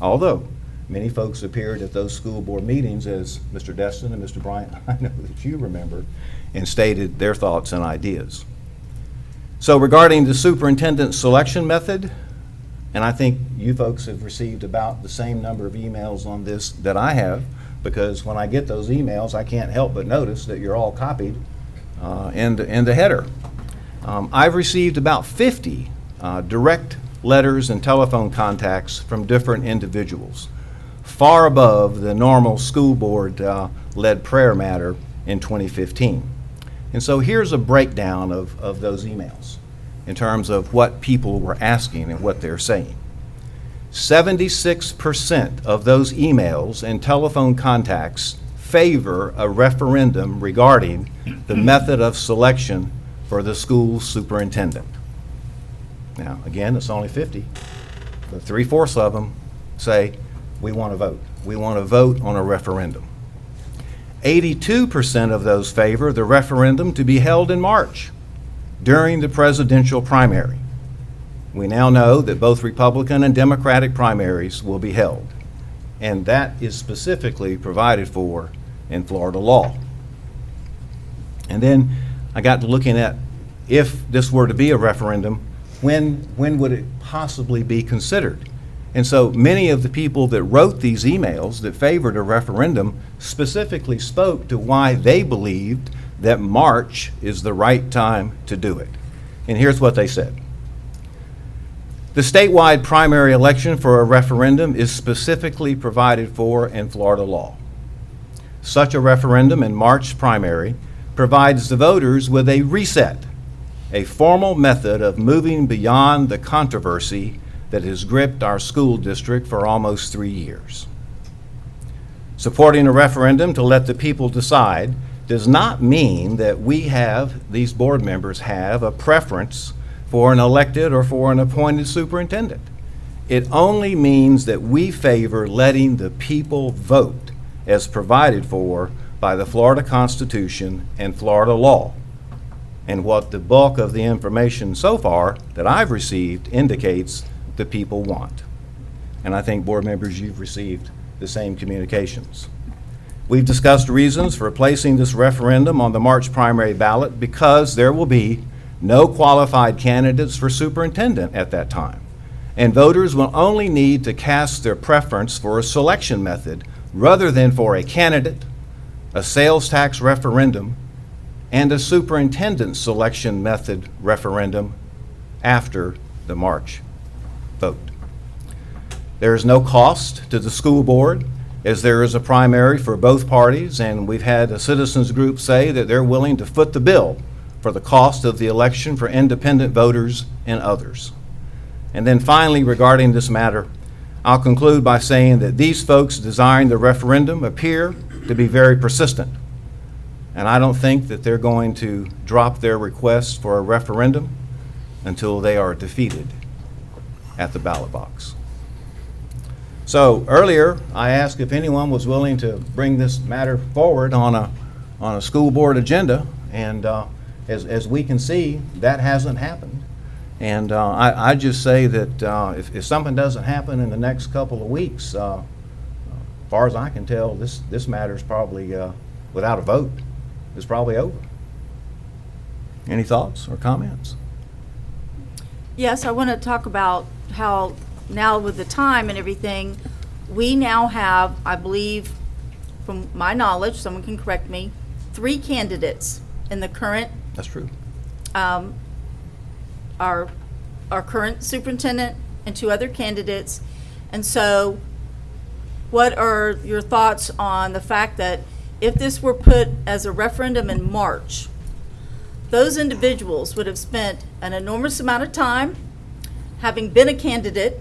Although many folks appeared at those school board meetings, as Mr. Destin and Mr. Bryant, I know that you remember, and stated their thoughts and ideas. So regarding the superintendent selection method, and I think you folks have received about the same number of emails on this that I have, because when I get those emails, I can't help but notice that you're all copied in the header. I've received about 50 direct letters and telephone contacts from different individuals, far above the normal school board led prayer matter in 2015. And so here's a breakdown of those emails in terms of what people were asking and what they're saying. 76% of those emails and telephone contacts favor a referendum regarding the method of selection for the school superintendent. Now, again, it's only 50, but 3/4 of them say, we want to vote. We want to vote on a referendum. 82% of those favor the referendum to be held in March during the presidential primary. We now know that both Republican and Democratic primaries will be held, and that is specifically provided for in Florida law. And then I got to looking at, if this were to be a referendum, when would it possibly be considered? And so many of the people that wrote these emails that favored a referendum specifically spoke to why they believed that March is the right time to do it. And here's what they said. The statewide primary election for a referendum is specifically provided for in Florida law. Such a referendum in March primary provides the voters with a reset, a formal method of moving beyond the controversy that has gripped our school district for almost 3 years. Supporting a referendum to let the people decide does not mean that these board members have a preference for an elected or for an appointed superintendent. It only means that we favor letting the people vote as provided for by the Florida Constitution and Florida law. And what the bulk of the information so far that I've received indicates the people want. And I think, board members, you've received the same communications. We've discussed reasons for placing this referendum on the March primary ballot because there will be no qualified candidates for superintendent at that time. And voters will only need to cast their preference for a selection method rather than for a candidate, a sales tax referendum, and a superintendent selection method referendum after the March vote. There is no cost to the school board, as there is a primary for both parties, and we've had a citizens group say that they're willing to foot the bill for the cost of the election for independent voters and others. And then finally, regarding this matter, I'll conclude by saying that these folks desiring the referendum appear to be very persistent. And I don't think that they're going to drop their request for a referendum until they are defeated at the ballot box. So earlier, I asked if anyone was willing to bring this matter forward on a school board agenda, and as we can see, that hasn't happened. And I just say that if something doesn't happen in the next couple of weeks, as far as I can tell, this matter is probably, without a vote, is probably over. Any thoughts or comments? Yes, I want to talk about how now with the time and everything, we now have, I believe, from my knowledge, someone can correct me, 3 candidates in the current. That's true. Our current superintendent and 2 other candidates. And so what are your thoughts on the fact that if this were put as a referendum in March, those individuals would have spent an enormous amount of time having been a candidate.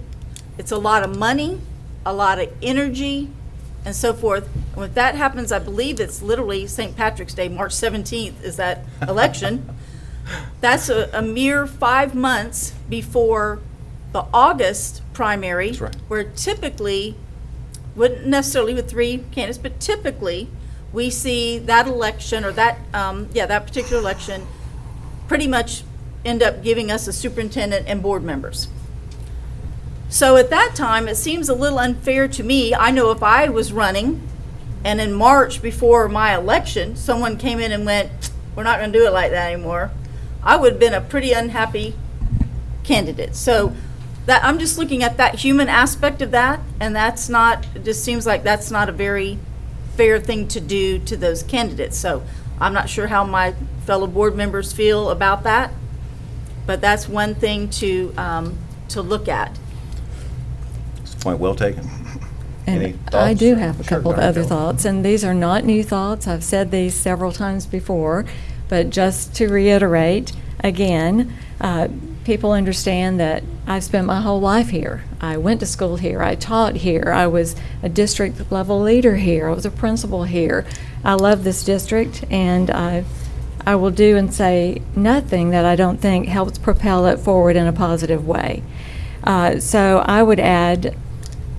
It's a lot of money, a lot of energy, and so forth. And when that happens, I believe it's literally St. Patrick's Day, March 17th is that election. That's a mere 5 months before the August primary. That's right. Where typically, wouldn't necessarily with 3 candidates, but typically we see that election or that particular election pretty much end up giving us a superintendent and board members. So at that time, it seems a little unfair to me. I know if I was running and in March before my election, someone came in and went, we're not going to do it like that anymore, I would have been a pretty unhappy candidate. So that I'm just looking at that human aspect of that, and that's not, it just seems like that's not a very fair thing to do to those candidates. So I'm not sure how my fellow board members feel about that, but that's one thing to look at. It's a point well taken. Any And thoughts? I do have a Sure, couple of go ahead, other Bill. thoughts, and these are not new thoughts. I've said these several times before, but just to reiterate, again, people understand that I've spent my whole life here. I went to school here. I taught here. I was a district level leader here. I was a principal here. I love this district, and I will do and say nothing that I don't think helps propel it forward in a positive way. So I would add,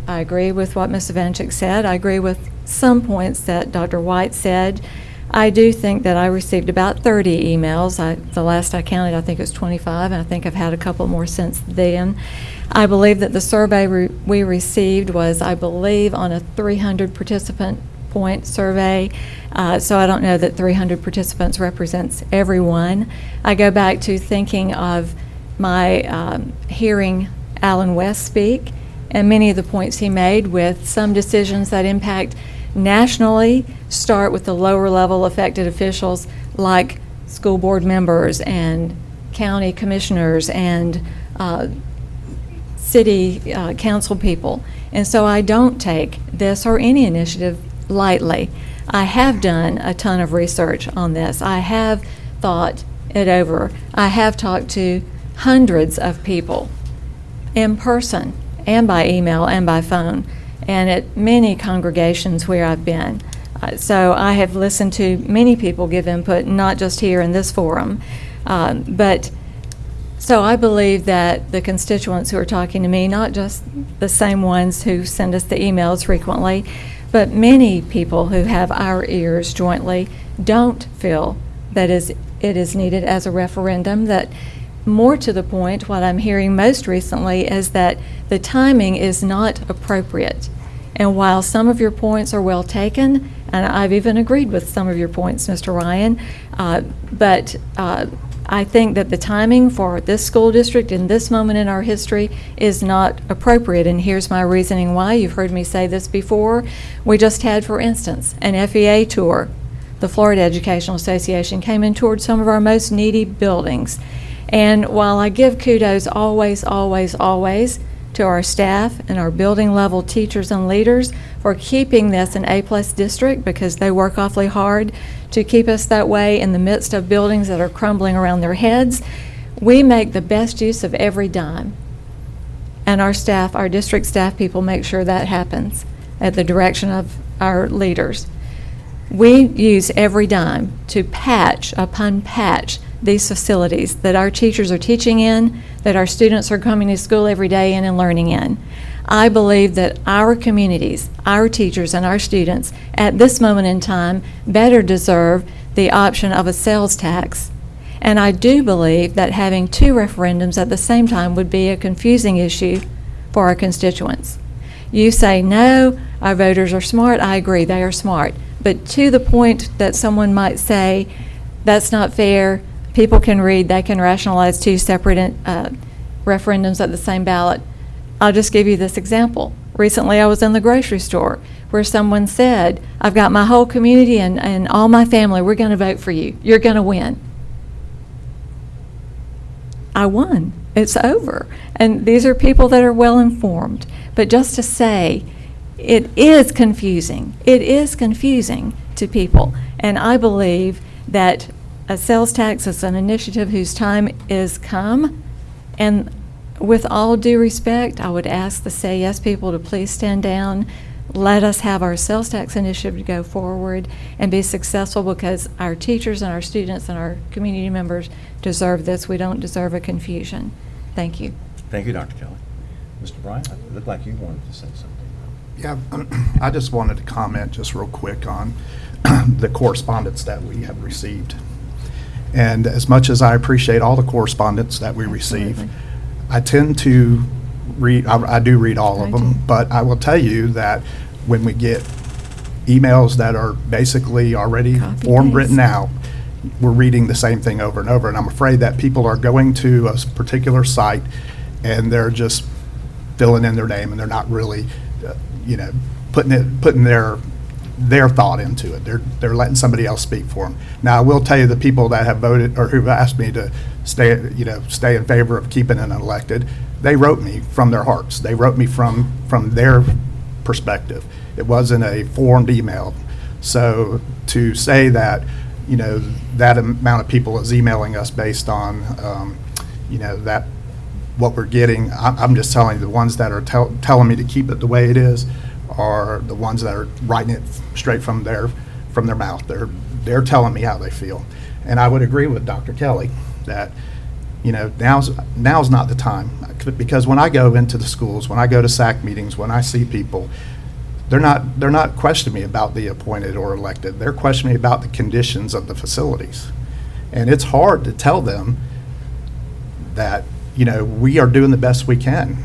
I agree with what Ms. Ivanchik said. I agree with some points that Dr. White said. I do think that I received about 30 emails. The last I counted, I think it was 25, and I think I've had a couple more since then. I believe that the survey we received was, I believe, on a 300 participant point survey. So I don't know that 300 participants represents everyone. I go back to thinking of my hearing Alan West speak, and many of the points he made with some decisions that impact nationally start with the lower level elected officials like school board members and county commissioners and city council people. And so I don't take this or any initiative lightly. I have done a ton of research on this. I have thought it over. I have talked to hundreds of people in person and by email and by phone, and at many congregations where I've been. So I have listened to many people give input, not just here in this forum. But so I believe that the constituents who are talking to me, not just the same ones who send us the emails frequently, But many people who have our ears jointly don't feel that it is needed as a referendum. That, more to the point, what I'm hearing most recently is that the timing is not appropriate. And while some of your points are well taken, and I've even agreed with some of your points, Mr. Ryan, but I think that the timing for this school district in this moment in our history is not appropriate. And here's my reasoning why. You've heard me say this before. We just had, for instance, an FEA tour. The Florida Educational Association came and toured some of our most needy buildings. And while I give kudos always, always, always to our staff and our building level teachers and leaders for keeping this an A+ district, because they work awfully hard to keep us that way in the midst of buildings that are crumbling around their heads, we make the best use of every dime. And our staff, our district staff people, make sure that happens at the direction of our leaders. We use every dime to patch upon patch these facilities that our teachers are teaching in, that our students are coming to school every day in and learning in. I believe that our communities, our teachers, and our students at this moment in time better deserve the option of a sales tax. And I do believe that having two referendums at the same time would be a confusing issue for our constituents. You say, no, our voters are smart. I agree, they are smart. But to the point that someone might say, that's not fair, people can read, they can rationalize two separate referendums at the same ballot. I'll just give you this example. Recently I was in the grocery store where someone said, I've got my whole community and all my family, we're going to vote for you. You're going to win. I won. It's over. And these are people that are well informed. But just to say, it is confusing. It is confusing to people. And I believe that a sales tax is an initiative whose time is come. And with all due respect, I would ask the Say Yes people to please stand down. Let us have our sales tax initiative to go forward and be successful, because our teachers and our students and our community members deserve this. We don't deserve a confusion. Thank you. Thank you, Dr. Kelly. Mr. Bryant, it looked like you wanted to say something. Yeah, I just wanted to comment just real quick on the correspondence that we have received. And as much as I appreciate all the correspondence that we receive, I tend to read, I do read all of them, but I will tell you that when we get emails that are basically already form written out, we're reading the same thing over and over. And I'm afraid that people are going to a particular site and they're just filling in their name and they're not really, putting their thought into it. They're letting somebody else speak for them. Now, I will tell you, the people that have voted or who've asked me to stay in favor of keeping it elected, they wrote me from their hearts. They wrote me from their perspective. It wasn't a formed email. So to say that, that amount of people is emailing us based on, that what we're getting, I'm just telling you, the ones that are telling me to keep it the way it is are the ones that are writing it straight from their mouth. They're telling me how they feel. And I would agree with Dr. Kelly that, now's not the time, because when I go into the schools, when I go to SAC meetings, when I see people, they're not questioning me about the appointed or elected. They're questioning me about the conditions of the facilities. And it's hard to tell them that, we are doing the best we can.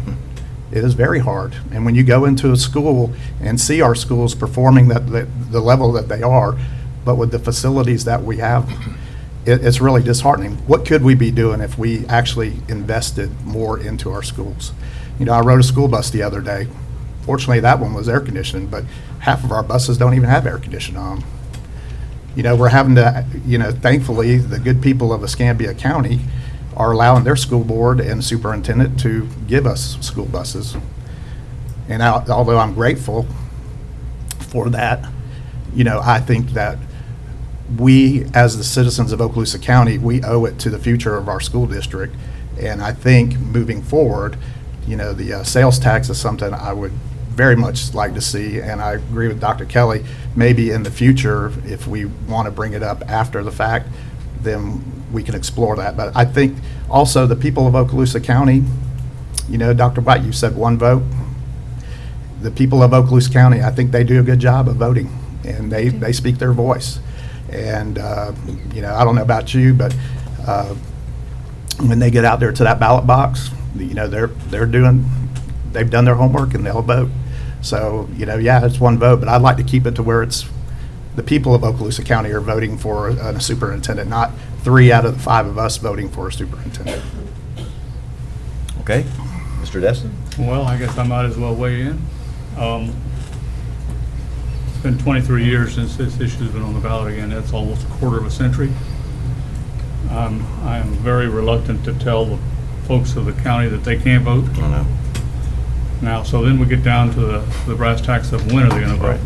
It is very hard. And when you go into a school and see our schools performing the level that they are, but with the facilities that we have, it's really disheartening. What could we be doing if we actually invested more into our schools? I rode a school bus the other day. Fortunately, that one was air conditioned, but half of our buses don't even have air conditioning on them. We're having to, thankfully, the good people of Escambia County are allowing their school board and superintendent to give us school buses. And although I'm grateful for that, I think that we, as the citizens of Okaloosa County, we owe it to the future of our school district. And I think moving forward, the sales tax is something I would very much like to see. And I agree with Dr. Kelly, maybe in the future, if we want to bring it up after the fact, then we can explore that. But I think also the people of Okaloosa County, Dr. White, you said one vote. the people of Okaloosa County, I think they do a good job of voting, and they speak their voice. And, you know, I don't know about you, but when they get out there to that ballot box, you know, they've done their homework and they'll vote. So, you know, yeah, it's one vote, but I'd like to keep it to where it's the people of Okaloosa County are voting for a superintendent, not 3 out of the 5 of us voting for a superintendent. Okay, Mr. Destin? Well, I guess I might as well weigh in. It's been 23 years since this issue's been on the ballot again. That's almost a quarter of a century. I am very reluctant to tell the folks of the county that they can't vote. I know. Now, so then we get down to the brass tacks of when are they going to vote?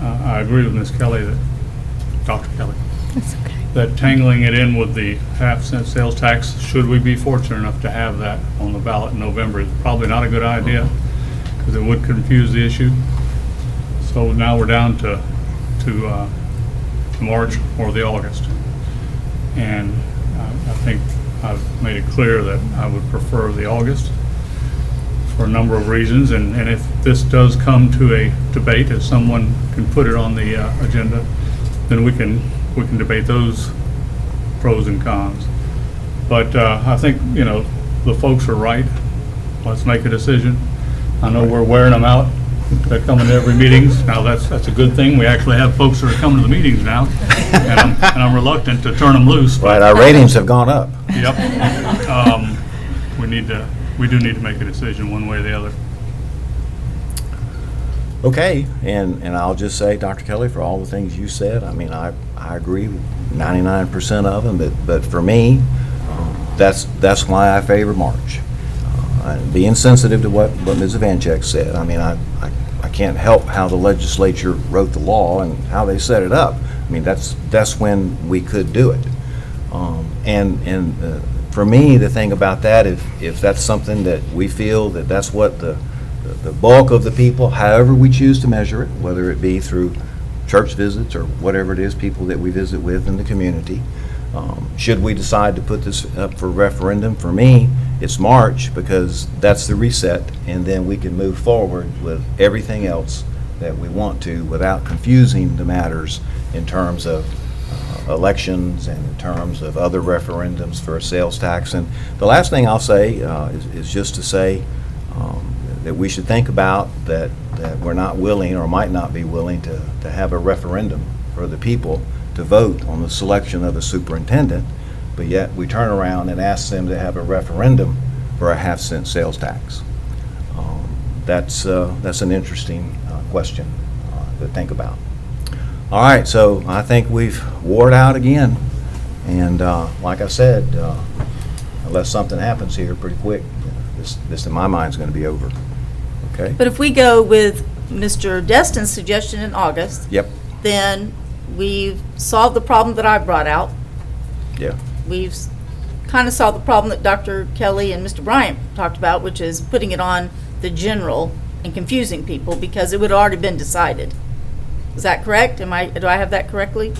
I agree with Ms. Kelly, Dr. Kelly, that tangling it in with the half-cent sales tax, should we be fortunate enough to have that on the ballot in November, is probably not a good idea, because it would confuse the issue. So now we're down to March or the August. And I think I've made it clear that I would prefer the August for a number of reasons. And if this does come to a debate, if someone can put it on the agenda, then we can debate those pros and cons. But I think, you know, the folks are right. Let's make a decision. I know we're wearing them out. They're coming to every meetings. Now, that's a good thing. We actually have folks that are coming to the meetings now, and I'm reluctant to turn them loose. Right, our ratings have gone up. Yep. We do need to make a decision one way or the other. Okay, and I'll just say, Dr. Kelly, for all the things you said, I mean, I agree with 99% of them, but for me, that's why I favor March. Being sensitive to what Ms. Evanchek said, I mean, I can't help how the legislature wrote the law and how they set it up. I mean, that's when we could do it. For me, the thing about that, if that's something that we feel that that's what the bulk of the people, however we choose to measure it, whether it be through church visits or whatever it is, people that we visit with in the community, should we decide to put this up for referendum, for me, it's March, because that's the reset, and then we can move forward with everything else that we want to without confusing the matters in terms of elections and in terms of other referendums for a sales tax. And the last thing I'll say is just to say that we should think about that we're not willing or might not be willing to have a referendum for the people to vote on the selection of a superintendent, but yet we turn around and ask them to have a referendum for a half-cent sales tax. That's an interesting question to think about. All right, so I think we've wore it out again, and like I said, unless something happens here pretty quick, this in my mind is going to be over. Okay. But if we go with Mr. Destin's suggestion in August, Yep. then we've solved the problem that I brought out. Yeah. We've kind of solved the problem that Dr. Kelly and Mr. Bryant talked about, which is putting it on the general and confusing people because it would have already been decided. Is that correct? Do I have that correctly?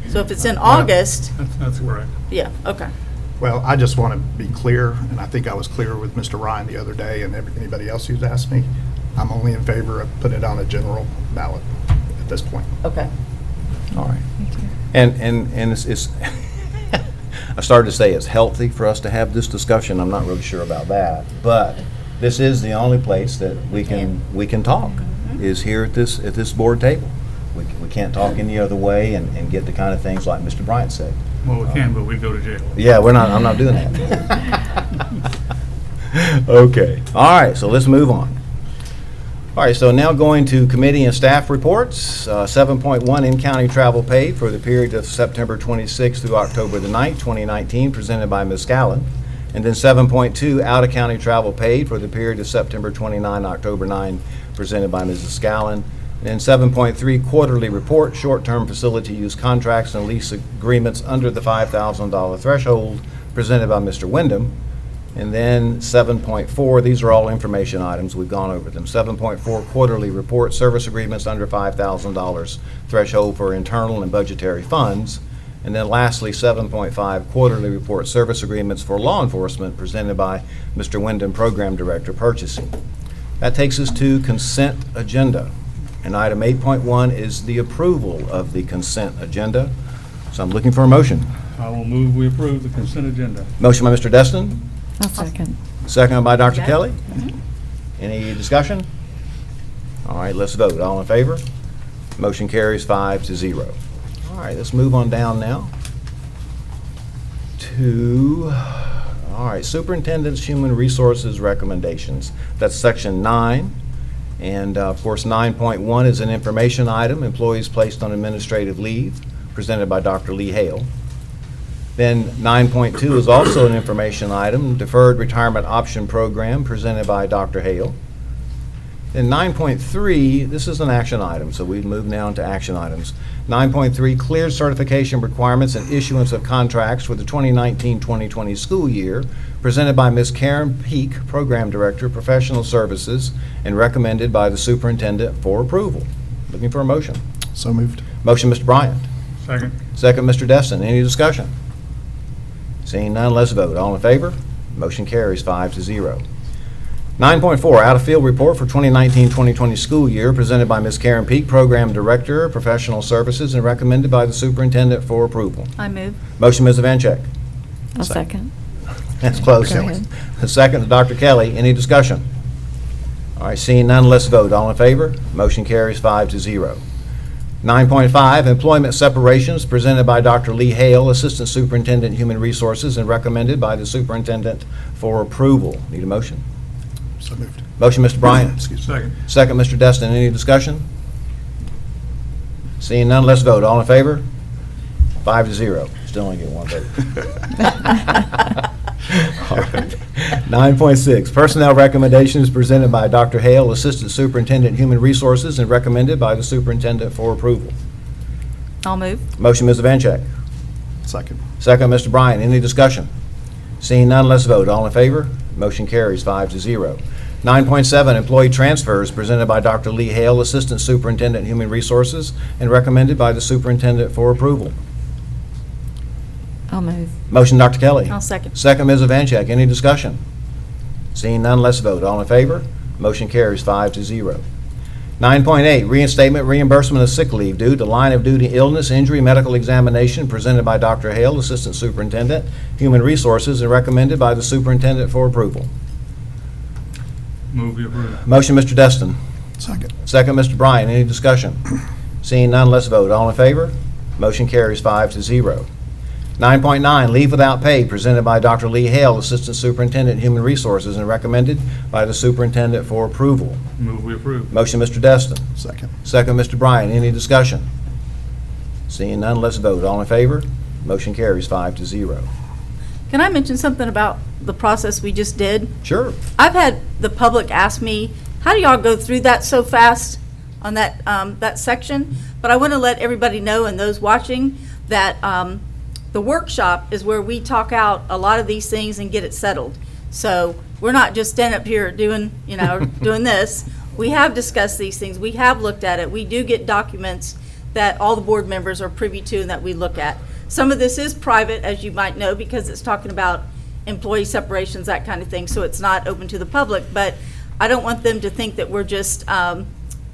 So if it's in August, That's correct. yeah, okay. Well, I just want to be clear, and I think I was clear with Mr. Ryan the other day and anybody else who's asked me, I'm only in favor of putting it on a general ballot at this point. Okay. All right. And it's I started to say it's healthy for us to have this discussion. I'm not really sure about that, but this is the only place that we can talk, is here at this board table. We can't talk any other way and get the kind of things like Mr. Bryant said. Well, we can, but we'd go to jail. Yeah, I'm not doing that. Okay. All right, so let's move on. All right, so now going to committee and staff reports. 7.1, in-county travel paid for the period of September 26th through October the 9th, 2019, presented by Ms. Scallon. And then 7.2, out-of-county travel paid for the period of September 29, October 9, presented by Mrs. Scallon. And 7.3, quarterly report, short-term facility use contracts and lease agreements under the $5,000 threshold, presented by Mr. Wyndham. And then 7.4, these are all information items, we've gone over them. 7.4, quarterly report, service agreements under $5,000 threshold for internal and budgetary funds. And then lastly, 7.5, quarterly report, service agreements for law enforcement, presented by Mr. Wyndham, Program Director, Purchasing. That takes us to consent agenda. And item 8.1 is the approval of the consent agenda. So I'm looking for a motion. I will move we approve the consent agenda. Motion by Mr. Destin, I'll second. second by Dr. Kelly. Any discussion? All right, let's vote. All in favor? Motion carries 5-0. All right, let's move on down now to, all right, Superintendent's Human Resources Recommendations. That's section 9. And of course, 9.1 is an information item, employees placed on administrative leave, presented by Dr. Lee Hale. Then 9.2 is also an information item, deferred retirement option program, presented by Dr. Hale. Then 9.3, this is an action item, so we move now into action items. 9.3, cleared certification requirements and issuance of contracts for the 2019-2020 school year, presented by Ms. Karen Peak, Program Director, Professional Services, and recommended by the Superintendent for approval. Looking for a motion. So moved. Motion, Mr. Bryant. Second. Second, Mr. Destin. Any discussion? Seeing none, let's vote. All in favor? Motion carries 5-0. 9.4, out-of-field report for 2019-2020 school year, presented by Ms. Karen Peak, Program Director, Professional Services, and recommended by the Superintendent for approval. I move. Motion, Ms. Vancheck. I'll second. That's close. Go ahead. Second, Dr. Kelly. Any discussion? All right, seeing none, let's vote. All in favor? Motion carries 5-0. 9.5, employment separations, presented by Dr. Lee Hale, Assistant Superintendent, Human Resources, and recommended by the Superintendent for approval. Need a motion? So moved. Motion, Mr. Bryant. Excuse me. Second. Second, Mr. Destin. Any discussion? Seeing none, let's vote. All in favor? 5-0. Still only get one vote. All right. 9.6, personnel recommendations presented by Dr. Hale, Assistant Superintendent, Human Resources, and recommended by the Superintendent for approval. I'll move. Motion, Ms. Vancheck. Second. Second, Mr. Bryant. Any discussion? Seeing none, let's vote. All in favor? Motion carries 5-0. 9.7, employee transfers presented by Dr. Lee Hale, Assistant Superintendent, Human Resources, and recommended by the Superintendent for approval. I'll move. Motion, Dr. Kelly. I'll second. Second, Ms. Vancheck. Any discussion? Seeing none, let's vote. All in favor? Motion carries 5-0. 9.8, reinstatement reimbursement of sick leave due to line of duty illness, injury, medical examination, presented by Dr. Hale, Assistant Superintendent, Human Resources, and recommended by the Superintendent for approval. Move we approve. Motion, Mr. Destin. Second. Second, Mr. Bryan. Any discussion? Seeing none, let's vote. All in favor? Motion carries 5-0. 9.9, leave without pay, presented by Dr. Lee Hale, Assistant Superintendent, Human Resources, and recommended by the Superintendent for approval. Move we approve. Motion, Mr. Destin. Second. Second, Mr. Bryan. Any discussion? Seeing none, let's vote. All in favor? Motion carries 5-0. Can I mention something about the process we just did? Sure. I've had the public ask me, how do y'all go through that so fast on that, that section? But I want to let everybody know, and those watching, that the workshop is where we talk out a lot of these things and get it settled. So we're not just standing up here doing, you know, doing this. We have discussed these things. We have looked at it. We do get documents that all the board members are privy to and that we look at. Some of this is private, as you might know, because it's talking about employee separations, that kind of thing, so it's not open to the public. But I don't want them to think that we're just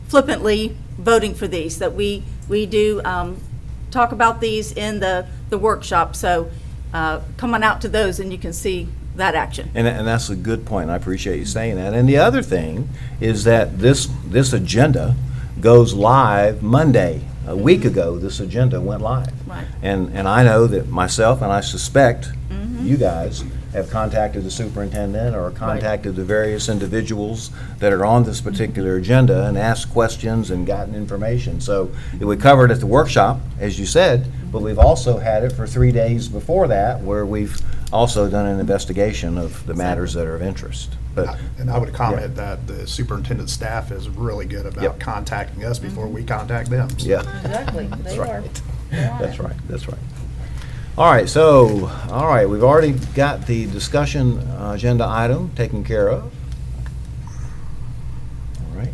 flippantly voting for these, that we do talk about these in the workshop. So come on out to those and you can see that action. And that's a good point. I appreciate you saying that. And the other thing is that this agenda goes live Monday. A week ago, this agenda went live. Right. And I know that myself, and I suspect you guys, have contacted the superintendent or contacted the various individuals that are on this particular agenda and asked questions and gotten information. So we covered it at the workshop, as you said, but we've also had it for 3 days before that, where we've also done an investigation of the matters that are of interest. But, And I would comment that the superintendent's staff is really good about contacting us before we contact them. So. Yeah. Exactly. They are. That's right, that's right. All right, so, all right, we've already got the discussion agenda item taken care of. All right.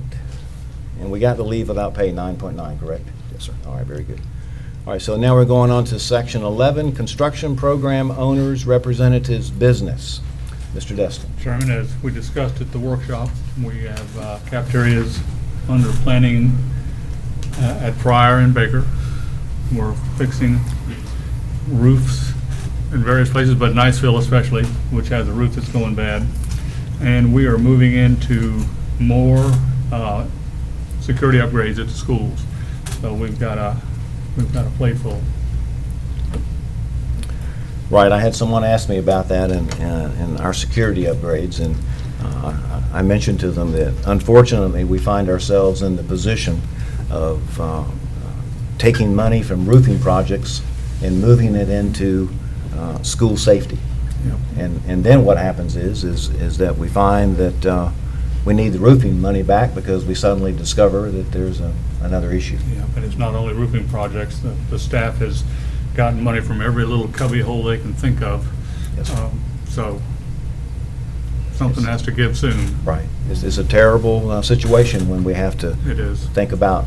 And we got the leave without pay, 9.9, correct? Yes, sir. All right, very good. All right, so now we're going on to section 11, construction program owners, representatives, business. Mr. Destin. Chairman, as we discussed at the workshop, we have cafeterias under planning at Pryor and Baker. We're fixing roofs in various places, but Niceville especially, which has a roof that's going bad. And we are moving into more security upgrades at the schools. So we've got a plate full. Right, I had someone ask me about that and our security upgrades, and I mentioned to them that unfortunately we find ourselves in the position of taking money from roofing projects and moving it into school safety. Yep. And then what happens is that we find that we need the roofing money back because we suddenly discover that there's another issue. Yeah, but it's not only roofing projects. The staff has gotten money from every little cubby hole they can think of. Yes, sir. So something has to give soon. Right. It's a terrible situation when we have to It is. think about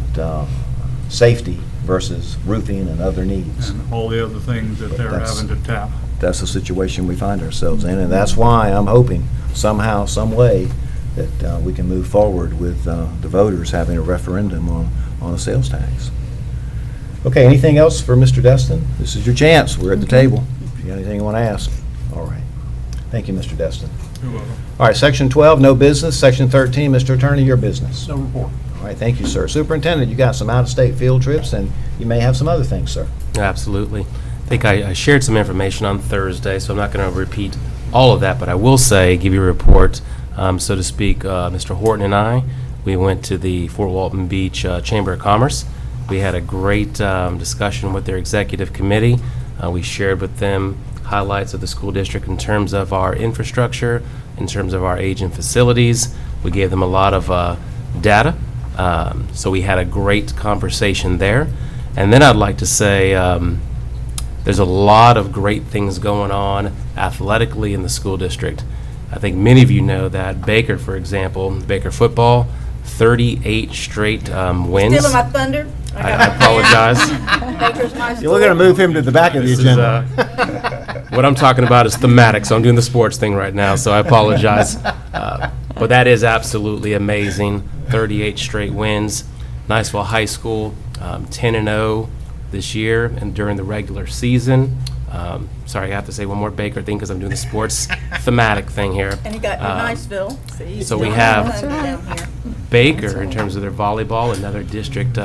safety versus roofing and other needs. And all the other things that they're That's- having to tap. That's the situation we find ourselves in, and that's why I'm hoping somehow, some way, that we can move forward with the voters having a referendum on a sales tax. Okay, anything else for Mr. Destin? This is your chance. We're at the table. If you got anything you want to ask. All right. Thank you, Mr. Destin. You're welcome. All right, Section 12, no business. Section 13, Mr. Attorney, your business. No report. All right, thank you, sir. Superintendent, you got some out-of-state field trips, and you may have some other things, sir. Absolutely. I think I shared some information on Thursday, so I'm not going to repeat all of that, but I will say, give you a report, so to speak. Mr. Horton and I, we went to the Fort Walton Beach Chamber of Commerce. We had a great discussion with their executive committee. We shared with them highlights of the school district in terms of our infrastructure, in terms of our aging facilities. We gave them a lot of data, so we had a great conversation there. And then I'd like to say there's a lot of great things going on athletically in the school district. I think many of you know that Baker, for example, Baker football, 38 straight wins. Stealing my thunder. I apologize. Baker's my You're going to move him to the back of the This is, agenda. what I'm talking about is thematic, so I'm doing the sports thing right now, so I apologize. But that is absolutely amazing. 38 straight wins. Niceville High School, 10-0 this year and during the regular season. Sorry, I have to say one more Baker thing because I'm doing the sports thematic thing here. And you got Niceville. See, So we still have down here. Baker in terms of their volleyball, another district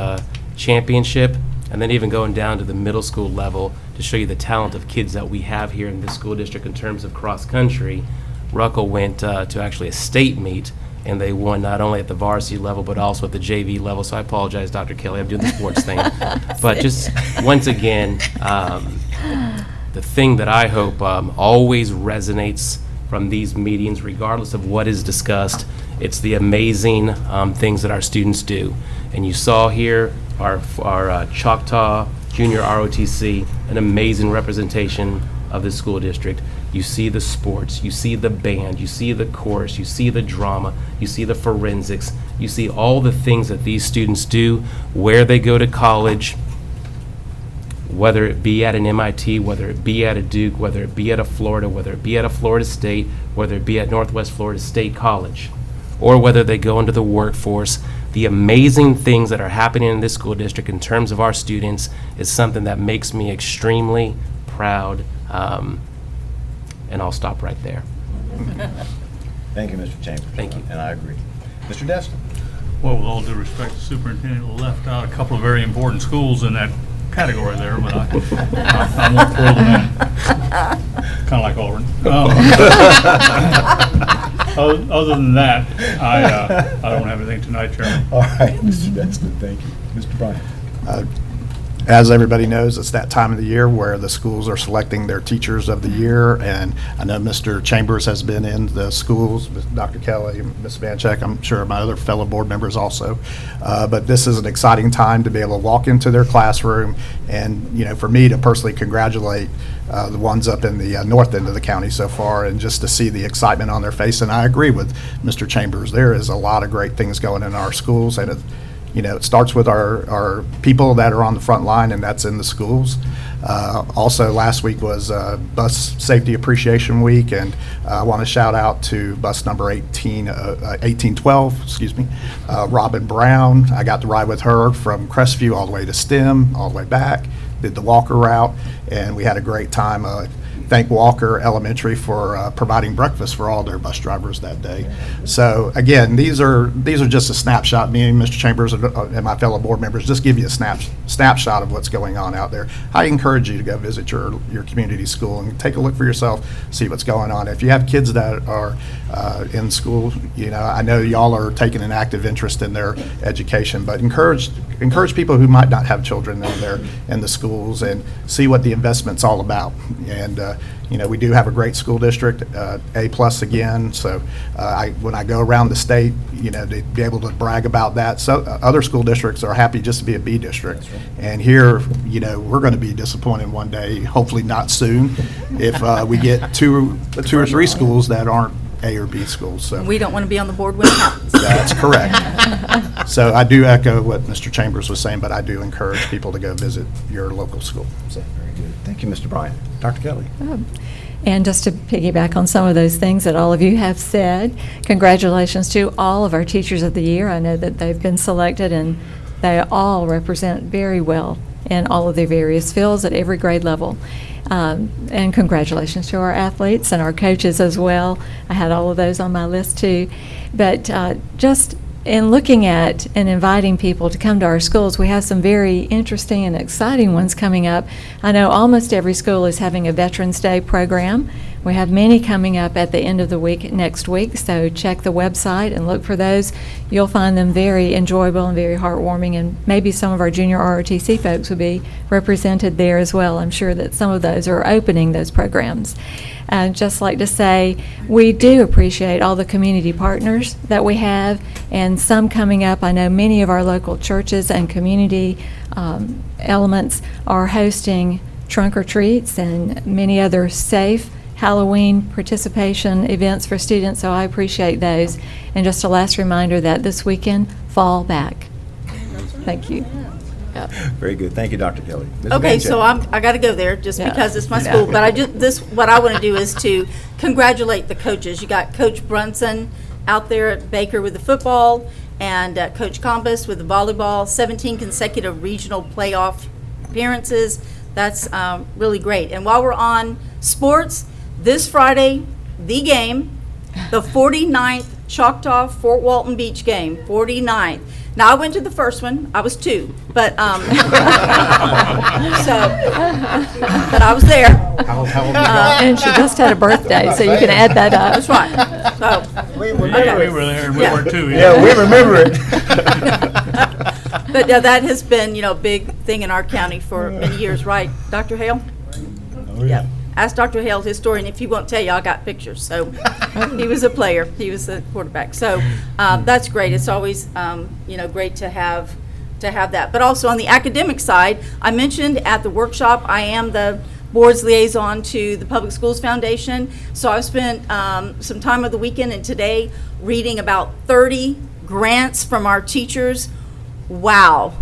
championship, and then even going down to the middle school level to show you the talent of kids that we have here in this school district in terms of cross country. Ruckle went to actually a state meet, and they won not only at the varsity level but also at the JV level. So I apologize, Dr. Kelly, I'm doing the sports thing. But just once again, the thing that I hope always resonates from these meetings, regardless of what is discussed, it's the amazing things that our students do. And you saw here our Choctaw Junior ROTC, an amazing representation of the school district. You see the sports, you see the band, you see the chorus, you see the drama, you see the forensics, you see all the things that these students do, where they go to college, whether it be at an MIT, whether it be at a Duke, whether it be at a Florida, whether it be at a Florida State, whether it be at Northwest Florida State College, or whether they go into the workforce. The amazing things that are happening in this school district in terms of our students is something that makes me extremely proud, and I'll stop right there. Thank you, Mr. Chambers. Thank you. And I agree. Mr. Destin. Well, with all due respect, the superintendent left out a couple of very important schools in that category there, but I won't throw them in. Kind of like Auburn. Other than that, I don't have anything tonight, Chairman. All right, Mr. Destin, thank you. Mr. Bryant. As everybody knows, it's that time of the year where the schools are selecting their teachers of the year, and I know Mr. Chambers has been in the schools, Dr. Kelly, Ms. Vanchek, I'm sure my other fellow board members also. But this is an exciting time to be able to walk into their classroom and, you know, for me to personally congratulate the ones up in the north end of the county so far, and just to see the excitement on their face. And I agree with Mr. Chambers. There is a lot of great things going in our schools, and it starts with our people that are on the front line, and that's in the schools. Also, last week was Bus Safety Appreciation Week, and I want to shout out to bus number 1812, Robin Brown. I got to ride with her from Crestview all the way to STEM, all the way back, did the Walker route, and we had a great time. Thank Walker Elementary for providing breakfast for all their bus drivers that day. So again, these are just a snapshot. Me and Mr. Chambers and my fellow board members just give you a snapshot of what's going on out there. I encourage you to go visit your community school and take a look for yourself, see what's going on. If you have kids that are in school, I know y'all are taking an active interest in their education, but encourage people who might not have children in the schools and see what the investment's all about. And we do have a great school district, A+ again. So when I go around the state, to be able to brag about that. So other school districts are happy just to be a B district. Right. And here, we're going to be disappointed one day, hopefully not soon, if we get two or three schools that aren't A or B schools. So we don't want to be on the board when it happens. That's correct. So I do echo what Mr. Chambers was saying, but I do encourage people to go visit your local school. So very good. Thank you, Mr. Bryant. Dr. Kelly. And just to piggyback on some of those things that all of you have said, congratulations to all of our Teachers of the Year. I know that they've been selected, and they all represent very well in all of their various fields at every grade level. And congratulations to our athletes and our coaches as well. I had all of those on my list too. But just in looking at and inviting people to come to our schools, we have some very interesting and exciting ones coming up. I know almost every school is having a Veterans Day program. We have many coming up at the end of the week next week, so check the website and look for those. You'll find them very enjoyable and very heartwarming, and maybe some of our junior ROTC folks will be represented there as well. I'm sure that some of those are opening those programs. I'd just like to say we do appreciate all the community partners that we have, and some coming up. I know many of our local churches and community elements are hosting trunk or treats and many other safe Halloween participation events for students, so I appreciate those. And just a last reminder that this weekend, fall back. Thank you. Yep. Very good. Thank you, Dr. Kelly. Ms. Okay, Vanchek. so I got to go there just because it's my school. But what I want to do is to congratulate the coaches. You got Coach Brunson out there at Baker with the football, and Coach Compass with the volleyball. 17 consecutive regional playoff appearances. That's really great. And while we're on sports, this Friday, the game, the 49th Choctaw Fort Walton Beach game, 49th. Now, I went to the first one. I was 2, but but I was there. How old And she just had a birthday, so you can add that up. That's right. So We were there, and we were too. Yeah, we remember it. But that has been, a big thing in our county for many years, right, Dr. Hale? Oh, yeah. Ask Dr. Hale, his story, and if he won't tell you, I got pictures. So he was a player. He was a quarterback. So that's great. It's always, great to have that. But also on the academic side, I mentioned at the workshop, I am the board's liaison to the Public Schools Foundation. So I've spent some time of the weekend and today reading about 30 grants from our teachers. Wow.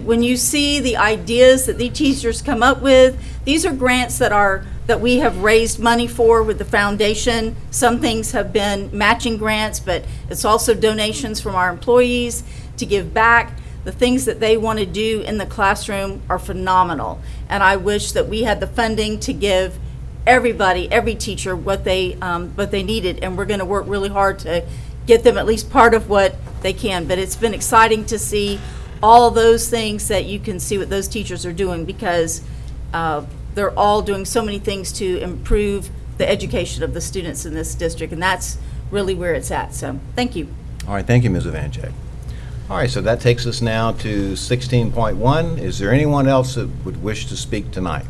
When you see the ideas that the teachers come up with, these are grants that we have raised money for with the foundation. Some things have been matching grants, but it's also donations from our employees to give back. The things that they want to do in the classroom are phenomenal. And I wish that we had the funding to give everybody, every teacher, what they needed. And we're going to work really hard to get them at least part of what they can. But it's been exciting to see all those things that you can see what those teachers are doing, because they're all doing so many things to improve the education of the students in this district, and that's really where it's at. So thank you. All right, thank you, Ms. Vanchek. All right, so that takes us now to 16.1. Is there anyone else that would wish to speak tonight?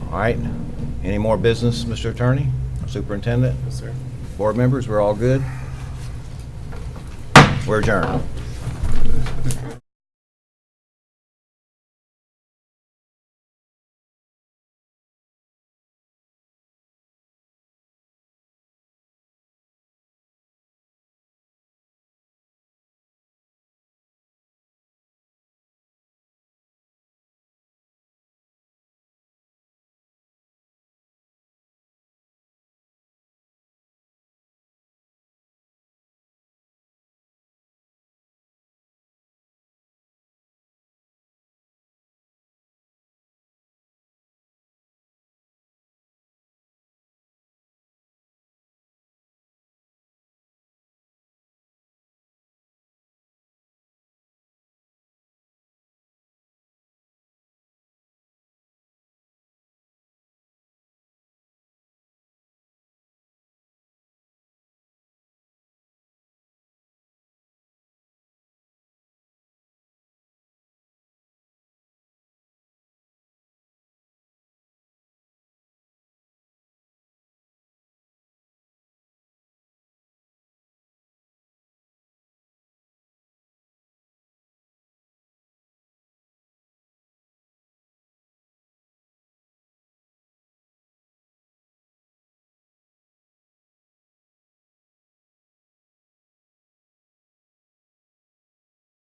All right, any more business, Mr. Attorney, Superintendent? Yes, sir. Board members, we're all good? We're adjourned.